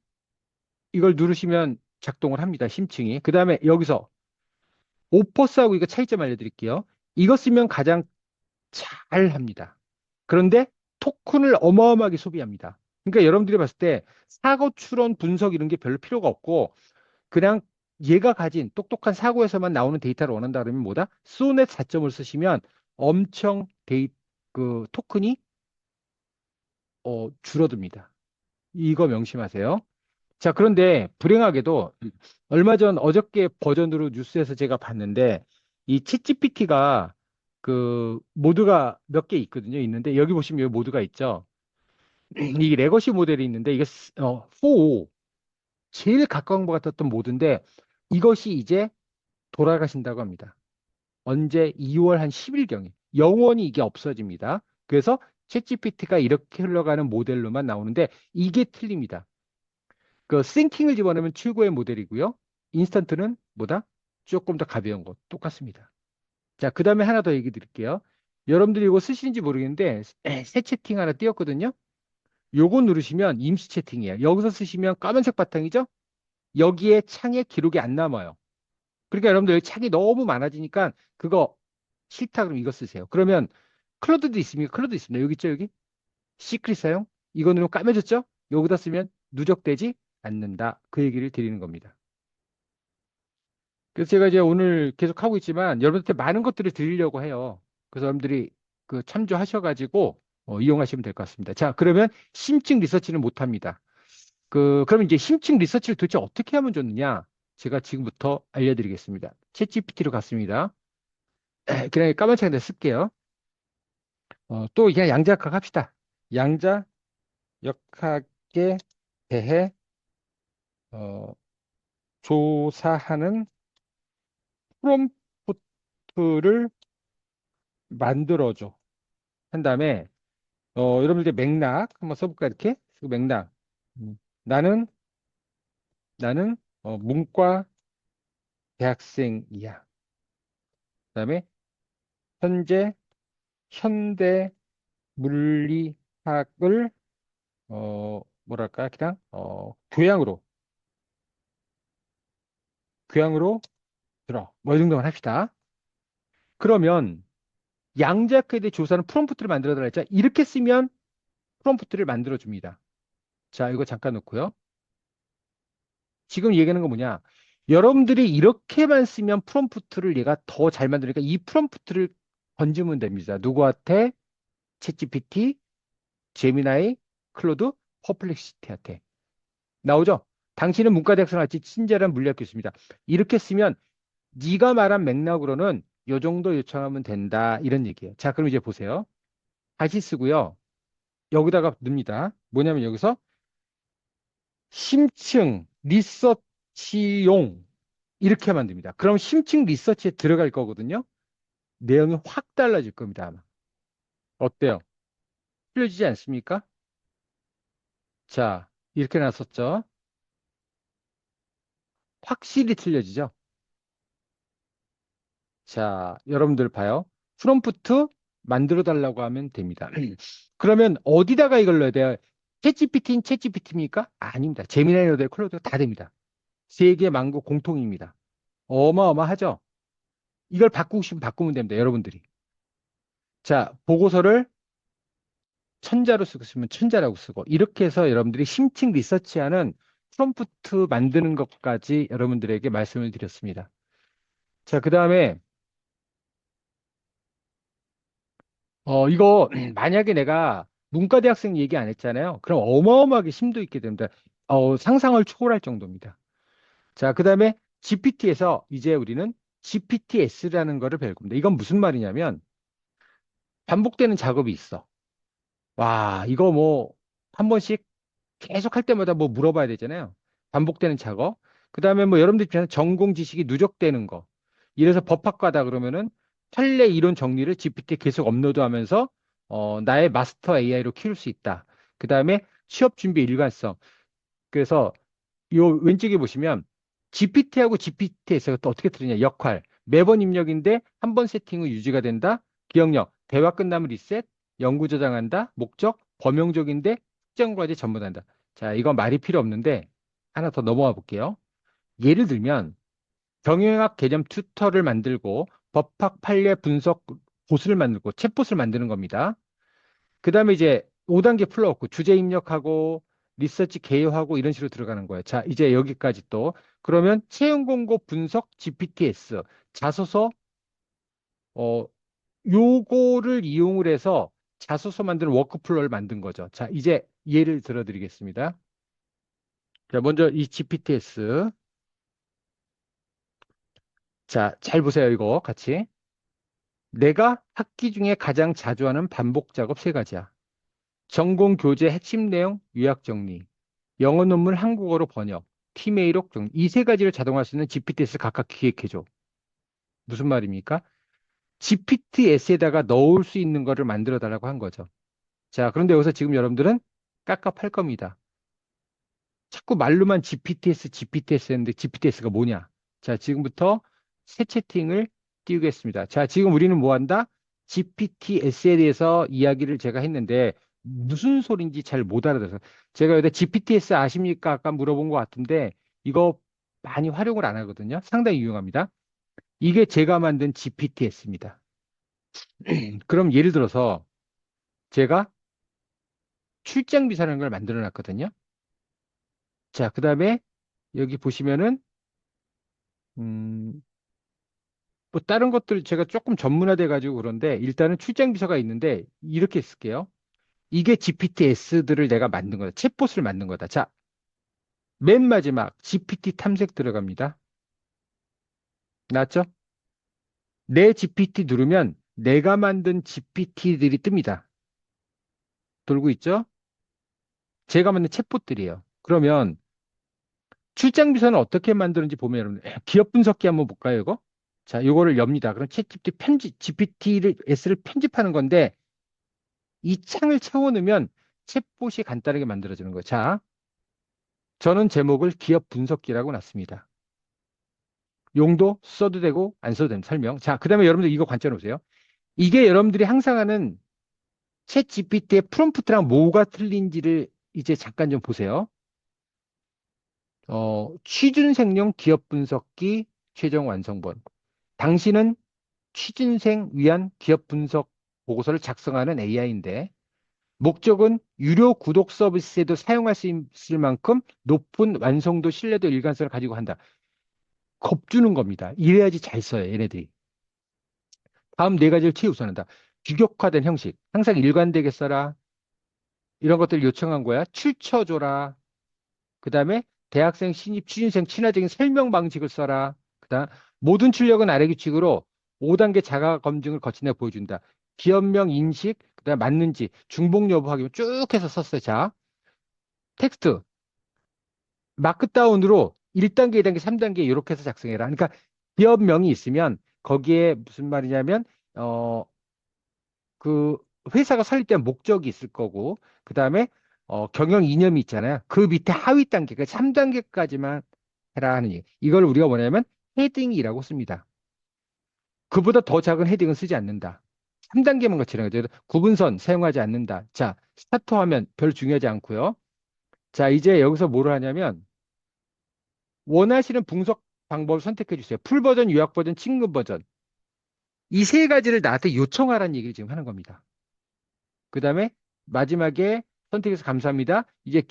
이걸 누르시면 작동을 합니다. 심층이. 그 다음에 여기서 오퍼스하고 이거 차이점 알려드릴게요. 이거 쓰면 가장 잘 합니다. 그런데 토큰을 어마어마하게 소비합니다. 그러니까 여러분들이 봤을 때 사고 추론 분석 이런 게 별로 필요가 없고 그냥 얘가 가진 똑똑한 사고에서만 나오는 데이터를 원한다 그러면 뭐다? 소넷 4점을 쓰시면 엄청 그 토큰이 줄어듭니다. 이거 명심하세요. 자, 그런데 불행하게도 얼마 전 어저께 버전으로 뉴스에서 제가 봤는데 이 챗GPT가 그 모드가 몇 개 있거든요. 있는데 여기 보시면 여기 모드가 있죠. 이 레거시 모델이 있는데 이게 4 제일 가까운 것 같았던 모드인데 이것이 이제 돌아가신다고 합니다. 언제 2월 한 10일경에 영원히 이게 없어집니다. 그래서 챗GPT가 이렇게 흘러가는 모델로만 나오는데 이게 틀립니다. 그 싱킹을 집어넣으면 최고의 모델이고요. 인스턴트는 뭐다? 조금 더 가벼운 것 똑같습니다. 자, 그 다음에 하나 더 얘기 드릴게요. 여러분들이 이거 쓰시는지 모르겠는데 새 채팅 하나 띄었거든요. 요거 누르시면 임시 채팅이에요. 여기서 쓰시면 까만색 바탕이죠? 여기에 창에 기록이 안 남아요. 그러니까 여러분들 여기 창이 너무 많아지니까 그거 싫다 그러면 이거 쓰세요. 그러면 클로드도 있습니까? 클로드 있습니다. 여기 있죠, 여기? 시크릿 사용? 이거 누르면 까매졌죠? 여기다 쓰면 누적되지 않는다. 그 얘기를 드리는 겁니다. 그래서 제가 이제 오늘 계속 하고 있지만 여러분한테 많은 것들을 드리려고 해요. 그래서 여러분들이 그 참조하셔가지고 이용하시면 될 것 같습니다. 자, 그러면 심층 리서치는 못합니다. 그럼 이제 심층 리서치를 도대체 어떻게 하면 좋느냐? 제가 지금부터 알려드리겠습니다. 챗GPT로 갔습니다. 그냥 까만 책에다 쓸게요. 또 그냥 양자역학 합시다. 양자역학에 대해 어, 조사하는 프롬프트를 만들어줘. 한 다음에 여러분들 맥락 한번 써볼까 이렇게 그 맥락. 나는 문과 대학생이야. 그다음에 현재 현대 물리학을 뭐랄까 그냥 교양으로 들어. 뭐 이 정도만 합시다. 그러면 양자역학에 대해 조사하는 프롬프트를 만들어 달라 했죠. 이렇게 쓰면 프롬프트를 만들어 줍니다. 자, 이거 잠깐 놓고요. 지금 얘기하는 건 뭐냐? 여러분들이 이렇게만 쓰면 프롬프트를 얘가 더 잘 만드니까 이 프롬프트를 던지면 됩니다. 누구한테? 챗GPT, 제미나이, 클로드, 퍼플렉시티한테. 나오죠? 당신은 문과대학생 할지 친절한 물리학 교수입니다. 이렇게 쓰면 네가 말한 맥락으로는 요 정도 요청하면 된다. 이런 얘기예요. 자, 그럼 이제 보세요. 다시 쓰고요. 여기다가 넣습니다. 뭐냐면 여기서 심층 리서치용 이렇게 만듭니다. 그럼 심층 리서치에 들어갈 거거든요. 내용이 확 달라질 겁니다. 아마. 어때요? 틀려지지 않습니까? 자, 이렇게 나섰죠. 확실히 틀려지죠. 자, 여러분들 봐요. 프롬프트 만들어 달라고 하면 됩니다. 그러면 어디다가 이걸 넣어야 돼요? 챗GPT는 챗GPT입니까? 아닙니다. 제미나이 모델 클로드가 다 됩니다. 세계 만국 공통입니다. 어마어마하죠? 이걸 바꾸고 싶으면 바꾸면 됩니다. 여러분들이. 자, 보고서를 천자로 쓰고 싶으면 천자라고 쓰고 이렇게 해서 여러분들이 심층 리서치하는 프롬프트 만드는 것까지 여러분들에게 말씀을 드렸습니다. 자, 그 다음에 이거 만약에 내가 문과대학생 얘기 안 했잖아요. 그럼 어마어마하게 심도 있게 됩니다. 상상을 초월할 정도입니다. 자, 그 다음에 GPT에서 이제 우리는 GPTS라는 거를 배울 겁니다. 이건 무슨 말이냐면 반복되는 작업이 있어. 와, 이거 뭐 한 번씩 계속 할 때마다 뭐 물어봐야 되잖아요. 반복되는 작업. 그 다음에 뭐 여러분들 입장에서 전공 지식이 누적되는 거. 이래서 법학과다 그러면은 판례 이론 정리를 GPT에 계속 업로드하면서 나의 마스터 AI로 키울 수 있다. 그 다음에 취업 준비 일관성. 그래서 요 왼쪽에 보시면 GPT하고 GPT에서 또 어떻게 틀리냐. 역할. 매번 입력인데 한 번 세팅 후 유지가 된다. 기억력. 대화 끝나면 리셋. 영구 저장한다. 목적. 범용적인데 특정 과제 전부한다. 자, 이건 말이 필요 없는데 하나 더 넘어가 볼게요. 예를 들면 경영학 개념 튜터를 만들고 법학 판례 분석 보스를 만들고 챗봇을 만드는 겁니다. 그 다음에 이제 5단계 풀어갖고 주제 입력하고 리서치 개요하고 이런 식으로 들어가는 거예요. 자, 이제 여기까지 또 그러면 채용 공고 분석 GPTS 자소서 어 요거를 이용을 해서 자소서 만드는 워크플로우를 만든 거죠. 자, 이제 예를 들어 드리겠습니다. 자, 먼저 이 GPTS 자, 잘 보세요. 이거 같이. 내가 학기 중에 가장 자주 하는 반복 작업 세 가지야. 전공 교재 핵심 내용 요약 정리, 영어 논문 한국어로 번역, 팀메일록 정리. 이 세 가지를 자동화할 수 있는 GPTS를 각각 기획해줘. 무슨 말입니까? GPTS에다가 넣을 수 있는 거를 만들어 달라고 한 거죠. 자, 그런데 여기서 지금 여러분들은 깝깝할 겁니다. 자꾸 말로만 GPTS, GPTS 했는데 GPTS가 뭐냐? 자, 지금부터 새 채팅을 띄우겠습니다. 자, 지금 우리는 뭐 한다? GPTS에 대해서 이야기를 제가 했는데 무슨 소린지 잘 못 알아들어서 제가 여기다 GPTS 아십니까? 아까 물어본 것 같은데 이거 많이 활용을 안 하거든요. 상당히 유용합니다. 이게 제가 만든 GPTS입니다. 그럼 예를 들어서 제가 출장 비자라는 걸 만들어 놨거든요. 자, 그 다음에 여기 보시면은, 음, 뭐 다른 것들 제가 조금 전문화돼 가지고 그런데 일단은 출장 비서가 있는데 이렇게 쓸게요. 이게 GPTS들을 내가 만든 거다. 챗봇을 만든 거다. 자, 맨 마지막 GPT 탐색 들어갑니다. 나왔죠? 내 GPT 누르면 내가 만든 GPT들이 뜹니다. 돌고 있죠? 제가 만든 챗봇들이에요. 그러면 출장 비서는 어떻게 만드는지 보면 여러분 기업 분석기 한번 볼까요, 이거? 자, 이거를 엽니다. 그럼 챗 GPT GPT를 S를 편집하는 건데 이 창을 채워넣으면 챗봇이 간단하게 만들어지는 거예요. 자, 저는 제목을 기업 분석기라고 놨습니다. 용도 써도 되고 안 써도 되는 설명. 자, 그다음에 여러분들 이거 관점 보세요. 이게 여러분들이 항상 하는 챗 GPT의 프롬프트랑 뭐가 틀린지를 이제 잠깐 좀 보세요. 취준생용 기업 분석기 최종 완성본. 당신은 취준생 위한 기업 분석 보고서를 작성하는 AI인데 목적은 유료 구독 서비스에도 사용할 수 있을 만큼 높은 완성도, 신뢰도, 일관성을 가지고 한다. 겁주는 겁니다. 이래야지 잘 써요, 얘네들이. 다음 네 가지를 최우선한다. 규격화된 형식. 항상 일관되게 써라. 이런 것들을 요청한 거야. 출처줘라. 그 다음에 대학생, 신입, 취준생 친화적인 설명 방식을 써라. 그 다음 모든 출력은 아래 규칙으로 5단계 자가 검증을 거친다 보여준다. 기업명 인식, 그 다음 맞는지, 중복 여부 확인 쭉 해서 썼어요. 자, 텍스트. 마크다운으로 1단계, 2단계, 3단계 이렇게 해서 작성해라. 그러니까 기업명이 있으면 거기에 무슨 말이냐면 어, 그 회사가 설립된 목적이 있을 거고 그다음에 경영 이념이 있잖아요. 그 밑에 하위 단계, 그 3단계까지만 해라 하는 얘기. 이걸 우리가 뭐냐면 헤딩이라고 씁니다. 그보다 더 작은 헤딩은 쓰지 않는다. 3단계만 거치는 거죠. 구분선 사용하지 않는다. 자, 스타트 화면 별 중요하지 않고요. 자, 이제 여기서 뭐를 하냐면 원하시는 분석 방법을 선택해 주세요. 풀 버전, 요약 버전, 친근 버전. 이 세 가지를 나한테 요청하라는 얘기를 지금 하는 겁니다. 그 다음에 마지막에 선택해서 감사합니다. 이제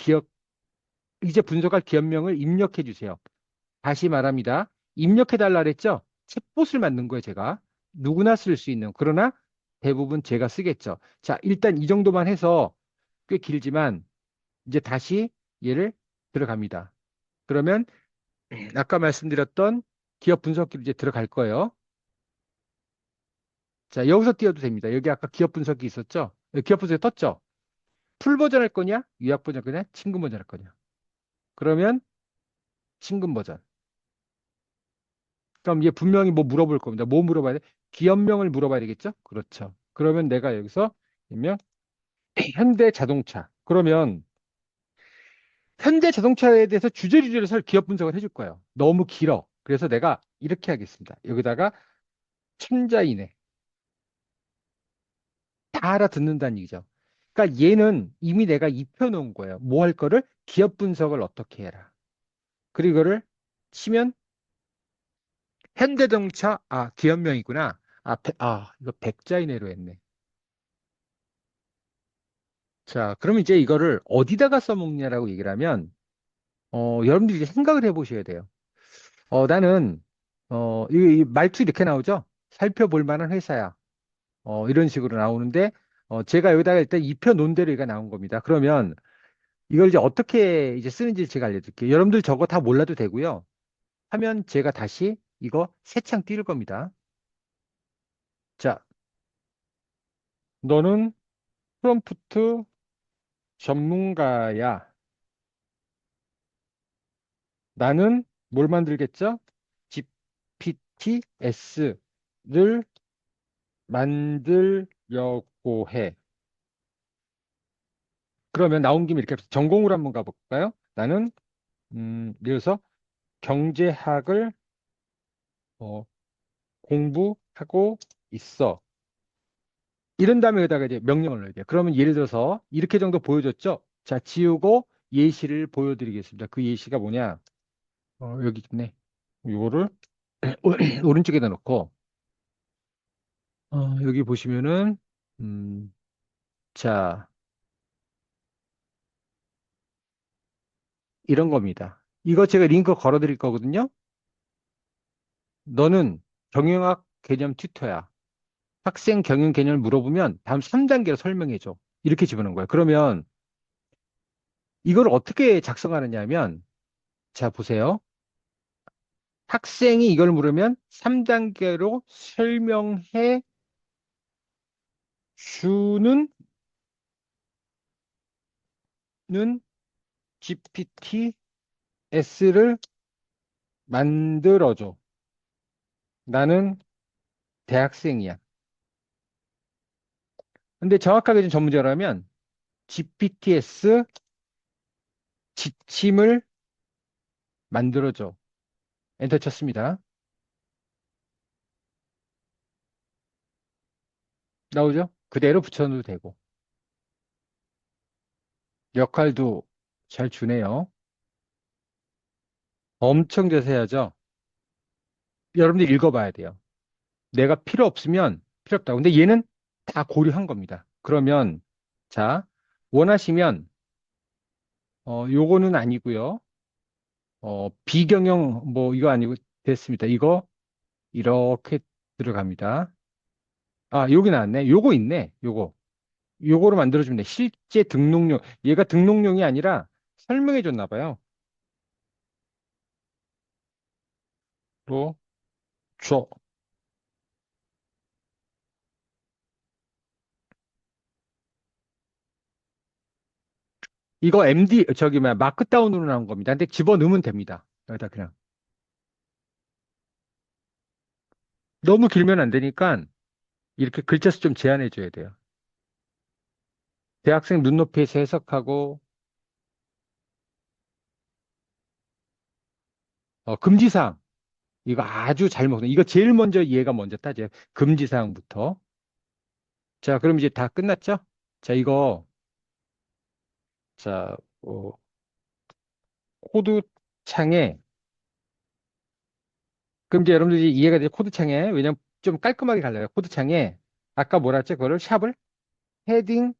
분석할 기업명을 입력해 주세요. 다시 말합니다. 입력해 달라 그랬죠? 챗봇을 만든 거예요, 제가. 누구나 쓸 수 있는. 그러나 대부분 제가 쓰겠죠. 자, 일단 이 정도만 해서 꽤 길지만 이제 다시 얘를 들어갑니다. 그러면 아까 말씀드렸던 기업 분석기로 이제 들어갈 거예요. 자, 여기서 띄워도 됩니다. 여기 아까 기업 분석기 있었죠? 여기 기업 분석기 떴죠? 풀 버전 할 거냐? 요약 버전 할 거냐? 친근 버전 할 거냐? 그러면 친근 버전. 그럼 얘 분명히 뭐 물어볼 겁니다. 뭐 물어봐야 돼? 기업명을 물어봐야 되겠죠? 그렇죠. 그러면 내가 여기서 일명 현대 자동차. 그러면 현대 자동차에 대해서 주제주제를 설 기업 분석을 해줄 거예요. 너무 길어. 그래서 내가 이렇게 하겠습니다. 여기다가 천자이네. 다 알아듣는다는 얘기죠. 그러니까 얘는 이미 내가 입혀놓은 거예요. 뭐 할 거를? 기업 분석을 어떻게 해라. 그리고 이거를 치면 현대자동차, 기업명이구나. 이거 백자이네로 했네. 자, 그러면 이제 이거를 어디다가 써먹냐라고 얘기를 하면, 여러분들이 이제 생각을 해보셔야 돼요. 나는, 이 말투 이렇게 나오죠? 살펴볼 만한 회사야. 이런 식으로 나오는데, 제가 여기다가 일단 입혀놓은 대로 얘가 나온 겁니다. 그러면 이걸 이제 어떻게 이제 쓰는지 제가 알려드릴게요. 여러분들 저거 다 몰라도 되고요. 하면 제가 다시 이거 새 창 띄울 겁니다. 자, 너는 프롬프트 전문가야. 나는 뭘 만들겠죠? GPTS를 만들려고 해. 그러면 나온 김에 이렇게 전공으로 한번 가볼까요? 나는 예를 들어서 경제학을 어, 공부하고 있어. 이런 다음에 여기다가 이제 명령을 넣어야 돼요. 그러면 예를 들어서 이렇게 정도 보여줬죠? 자, 지우고 예시를 보여드리겠습니다. 그 예시가 뭐냐? 여기 있네. 이거를 오른쪽에다 놓고 여기 보시면은 음, 자, 이런 겁니다. 이거 제가 링크 걸어 드릴 거거든요. 너는 경영학 개념 튜터야. 학생 경영 개념을 물어보면 다음 3단계로 설명해 줘. 이렇게 집어넣은 거예요. 그러면 이걸 어떻게 작성하느냐 하면 자, 보세요. 학생이 이걸 물으면 3단계로 설명해 주는 GPTS를 만들어줘. 나는 대학생이야. 근데 정확하게 좀 전문적으로 하면 GPTS 지침을 만들어줘. 엔터 쳤습니다. 나오죠? 그대로 붙여넣어도 되고. 역할도 잘 주네요. 엄청 자세하죠? 여러분들 읽어봐야 돼요. 내가 필요 없으면 필요 없다고. 근데 얘는 다 고려한 겁니다. 그러면, 자, 원하시면, 요거는 아니고요. 비경영, 뭐, 이거 아니고, 됐습니다. 이거, 이렇게 들어갑니다. 아, 여기 나왔네. 요거 있네. 요거. 요거로 만들어주면 돼. 실제 등록용. 얘가 등록용이 아니라 설명해 줬나 봐요. 또, 줘. 이거 MD, 저기, 뭐야, 마크다운으로 나온 겁니다. 근데 집어넣으면 됩니다. 여기다 그냥. 너무 길면 안 되니까 이렇게 글자 수 좀 제한해 줘야 돼요. 대학생 눈높이에서 해석하고, 금지사항. 이거 아주 잘 먹는. 이거 제일 먼저 얘가 먼저 따져요. 금지사항부터. 자, 그럼 이제 다 끝났죠? 자, 이거, 자, 코드 창에, 그럼 이제 여러분들이 이해가 돼요. 코드 창에. 왜냐면 좀 깔끔하게 갈라요. 코드 창에, 아까 뭐라 했죠? 그거를 샵을 헤딩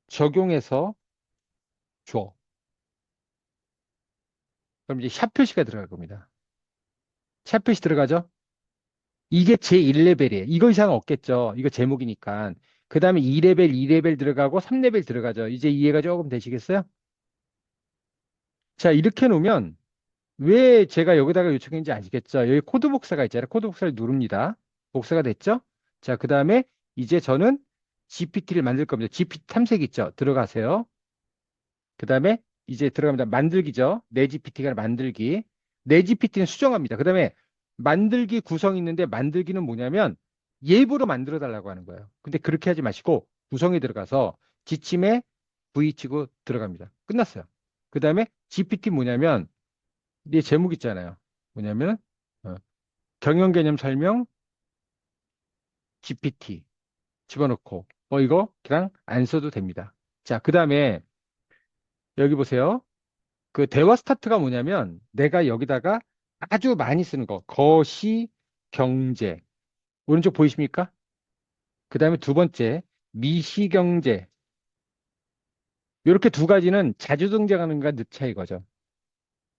적용해서 줘. 그럼 이제 샵 표시가 들어갈 겁니다. 샵 표시 들어가죠? 이게 제1레벨이에요. 이거 이상은 없겠죠. 이거 제목이니까. 그 다음에 2레벨, 2레벨 들어가고 3레벨 들어가죠. 이제 이해가 조금 되시겠어요? 자, 이렇게 놓으면 왜 제가 여기다가 요청했는지 아시겠죠? 여기 코드 복사가 있잖아요. 코드 복사를 누릅니다. 복사가 됐죠? 자, 그 다음에 이제 저는 GPT를 만들 겁니다. GPT 탐색 있죠? 들어가세요. 그 다음에 이제 들어갑니다. 만들기죠. 내 GPT가 만들기. 내 GPT는 수정합니다. 그 다음에 만들기 구성 있는데 만들기는 뭐냐면 예부로 만들어 달라고 하는 거예요. 근데 그렇게 하지 마시고 구성에 들어가서 지침에 V 치고 들어갑니다. 끝났어요. 그 다음에 GPT 뭐냐면 이 제목 있잖아요. 뭐냐면 어, 경영 개념 설명 GPT 집어넣고 이거 그냥 안 써도 됩니다. 자, 그 다음에 여기 보세요. 그 대화 스타트가 뭐냐면 내가 여기다가 아주 많이 쓰는 거 거시 경제 오른쪽 보이십니까? 그 다음에 두 번째 미시 경제 이렇게 두 가지는 자주 등장하는 것과 늦 차이거죠.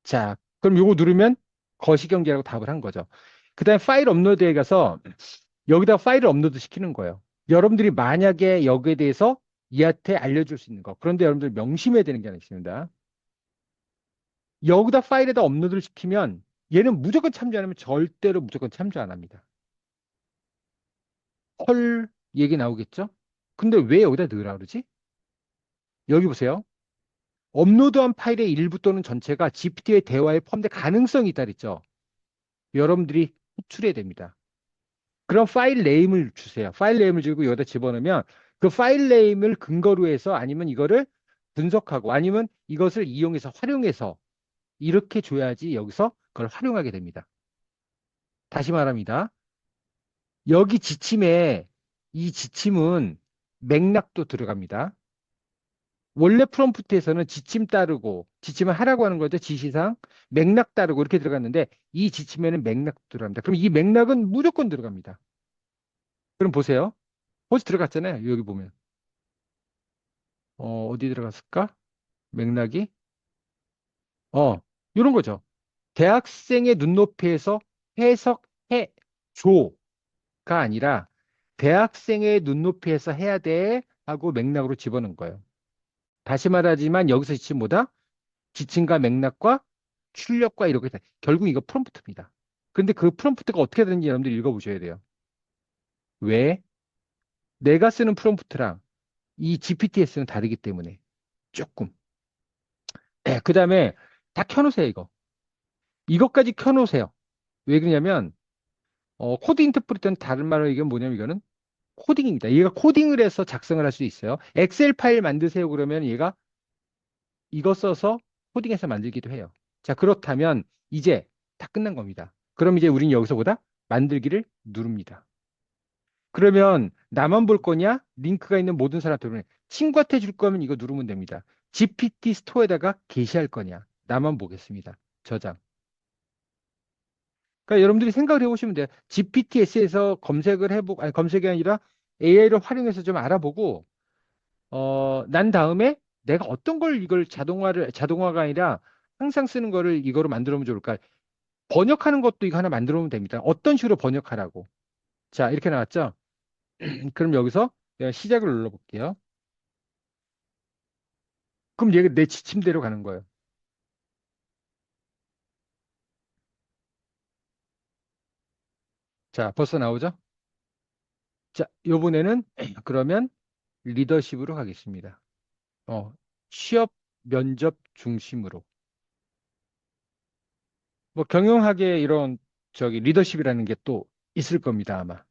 자, 그럼 요거 누르면 거시 경제라고 답을 한 거죠. 그 다음에 파일 업로드에 가서 여기다 파일을 업로드 시키는 거예요. 여러분들이 만약에 여기에 대해서 얘한테 알려줄 수 있는 거. 그런데 여러분들 명심해야 되는 게 하나 있습니다. 여기다 파일에다 업로드를 시키면 얘는 무조건 참조 안 하면 절대로 무조건 참조 안 합니다. 헐 얘기 나오겠죠? 근데 왜 여기다 넣으라 그러지? 여기 보세요. 업로드한 파일의 일부 또는 전체가 GPT의 대화에 포함될 가능성이 있다 그랬죠? 여러분들이 호출해야 됩니다. 그럼 파일 네임을 주세요. 파일 네임을 주고 여기다 집어넣으면 그 파일 네임을 근거로 해서 아니면 이거를 분석하고 아니면 이것을 이용해서 활용해서 이렇게 줘야지 여기서 그걸 활용하게 됩니다. 다시 말합니다. 여기 지침에 이 지침은 맥락도 들어갑니다. 원래 프롬프트에서는 지침 따르고 지침을 하라고 하는 거죠. 지시상 맥락 따르고 이렇게 들어갔는데 이 지침에는 맥락도 들어갑니다. 그럼 이 맥락은 무조건 들어갑니다. 그럼 보세요. 벌써 들어갔잖아요. 여기 보면. 어디 들어갔을까? 맥락이? 어, 이런 거죠. 대학생의 눈높이에서 해석해 줘가 아니라 대학생의 눈높이에서 해야 돼 하고 맥락으로 집어넣은 거예요. 다시 말하지만 여기서 지침 뭐다? 지침과 맥락과 출력과 이렇게 돼. 결국 이거 프롬프트입니다. 근데 그 프롬프트가 어떻게 되는지 여러분들 읽어보셔야 돼요. 왜? 내가 쓰는 프롬프트랑 이 GPT에서는 다르기 때문에 조금. 그 다음에 다 켜놓으세요, 이거. 이것까지 켜놓으세요. 왜 그러냐면 코드 인터프리터는 다른 말로 이게 뭐냐면 이거는 코딩입니다. 얘가 코딩을 해서 작성을 할 수 있어요. 엑셀 파일 만드세요 그러면 얘가 이거 써서 코딩해서 만들기도 해요. 자, 그렇다면 이제 다 끝난 겁니다. 그럼 이제 우린 여기서보다 만들기를 누릅니다. 그러면 나만 볼 거냐? 링크가 있는 모든 사람들은 친구한테 줄 거면 이거 누르면 됩니다. GPT 스토어에다가 게시할 거냐? 나만 보겠습니다. 저장. 그러니까 여러분들이 생각을 해보시면 돼요. GPTS에서 검색을 해보고, 아니, 검색이 아니라 AI를 활용해서 좀 알아보고, 난 다음에 내가 어떤 걸 이걸 자동화가 아니라 항상 쓰는 거를 이거로 만들어 보면 좋을까? 번역하는 것도 이거 하나 만들어 보면 됩니다. 어떤 식으로 번역하라고. 자, 이렇게 나왔죠? 그럼 여기서 내가 시작을 눌러볼게요. 그럼 얘가 내 지침대로 가는 거예요. 자, 벌써 나오죠? 자, 요번에는 그러면 리더십으로 가겠습니다. 취업 면접 중심으로. 뭐 경영학에 이런 저기 리더십이라는 게 또 있을 겁니다, 아마.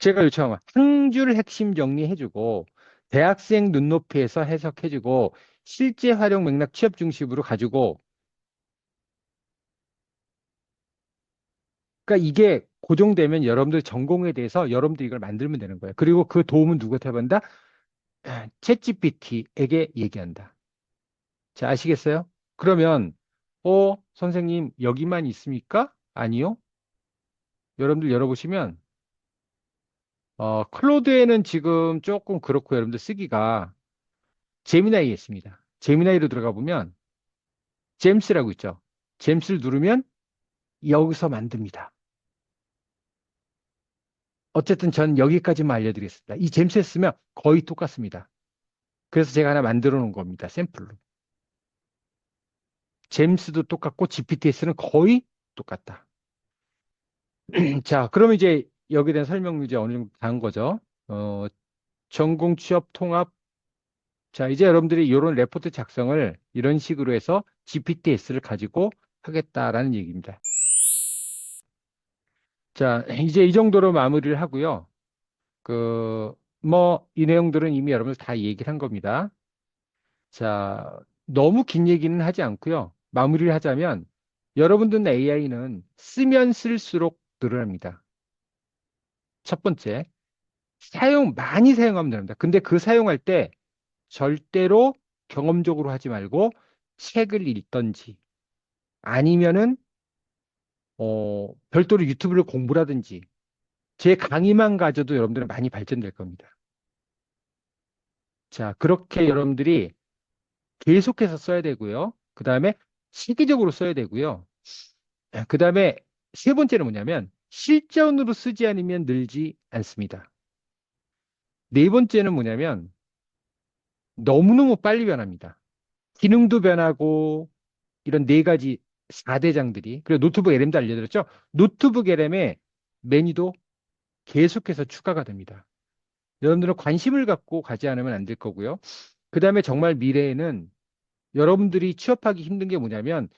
제가 요청한 한 줄 핵심 정리해주고 대학생 눈높이에서 해석해주고 실제 활용 맥락 취업 중심으로 가지고 그러니까 이게 고정되면 여러분들 전공에 대해서 여러분들이 이걸 만들면 되는 거예요. 그리고 그 도움은 누구한테 받는다? 챗GPT에게 얘기한다. 자, 아시겠어요? 그러면 선생님 여기만 있습니까? 아니요. 여러분들 열어보시면 클로드에는 지금 조금 그렇고 여러분들 쓰기가 제미나이에 있습니다. 제미나이로 들어가 보면 잼스라고 있죠. 잼스를 누르면 여기서 만듭니다. 어쨌든 전 여기까지만 알려드리겠습니다. 이 잼스에 쓰면 거의 똑같습니다. 그래서 제가 하나 만들어 놓은 겁니다. 샘플로. 잼스도 똑같고 GPTS는 거의 똑같다. 자, 그럼 이제 여기에 대한 설명 이제 어느 정도 다 한 거죠. 어, 전공 취업 통합. 자, 이제 여러분들이 이런 레포트 작성을 이런 식으로 해서 GPTS를 가지고 하겠다라는 얘기입니다. 자, 이제 이 정도로 마무리를 하고요. 이 내용들은 이미 여러분들 다 얘기를 한 겁니다. 자, 너무 긴 얘기는 하지 않고요. 마무리를 하자면 여러분들 AI는 쓰면 쓸수록 늘어납니다. 첫 번째, 많이 사용하면 됩니다. 근데 그 사용할 때 절대로 경험적으로 하지 말고 책을 읽던지 아니면은 별도로 유튜브를 공부라든지 제 강의만 가져도 여러분들은 많이 발전될 겁니다. 자, 그렇게 여러분들이 계속해서 써야 되고요. 그 다음에 시기적으로 써야 되고요. 그 다음에 세 번째는 뭐냐면 실전으로 쓰지 않으면 늘지 않습니다. 네 번째는 뭐냐면 너무너무 빨리 변합니다. 기능도 변하고 이런 네 가지 4대장들이 그리고 노트북 LM도 알려드렸죠. 노트북 LM의 메뉴도 계속해서 추가가 됩니다. 여러분들은 관심을 갖고 가지 않으면 안 될 거고요. 그 다음에 정말 미래에는 여러분들이 취업하기 힘든 게 뭐냐면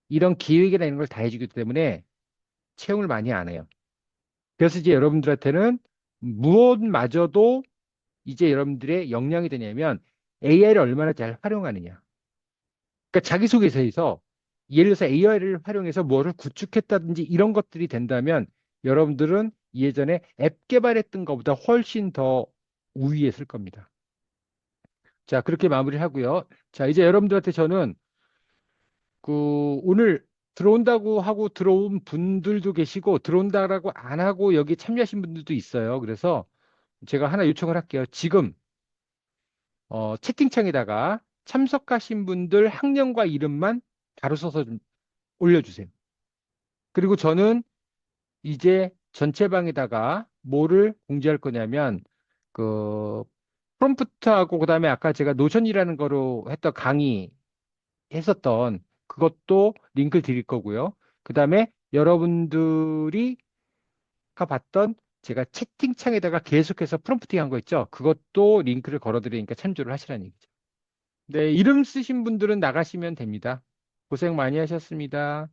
이런 기획이나 이런 걸 다 해주기 때문에 채용을 많이 안 해요. 그래서 이제 여러분들한테는 무엇마저도 이제 여러분들의 역량이 되냐면 AI를 얼마나 잘 활용하느냐. 그러니까 자기소개서에서 예를 들어서 AI를 활용해서 뭐를 구축했다든지 이런 것들이 된다면 여러분들은 예전에 앱 개발했던 것보다 훨씬 더 우위에 있을 겁니다. 자, 그렇게 마무리를 하고요. 자, 이제 여러분들한테 저는 오늘 들어온다고 하고 들어온 분들도 계시고 들어온다라고 안 하고 여기 참여하신 분들도 있어요. 그래서 제가 하나 요청을 할게요. 지금 채팅창에다가 참석하신 분들 학년과 이름만 바로 써서 좀 올려주세요. 그리고 저는 이제 전체 방에다가 뭐를 공지할 거냐면 그 프롬프트하고 그다음에 아까 제가 노션이라는 거로 했던 강의 했었던 그것도 링크를 드릴 거고요. 그다음에 여러분들이 아까 봤던 제가 채팅창에다가 계속해서 프롬프팅 한 거 있죠. 그것도 링크를 걸어 드리니까 참조를 하시라는 얘기죠. 네, 이름 쓰신 분들은 나가시면 됩니다. 고생 많이 하셨습니다.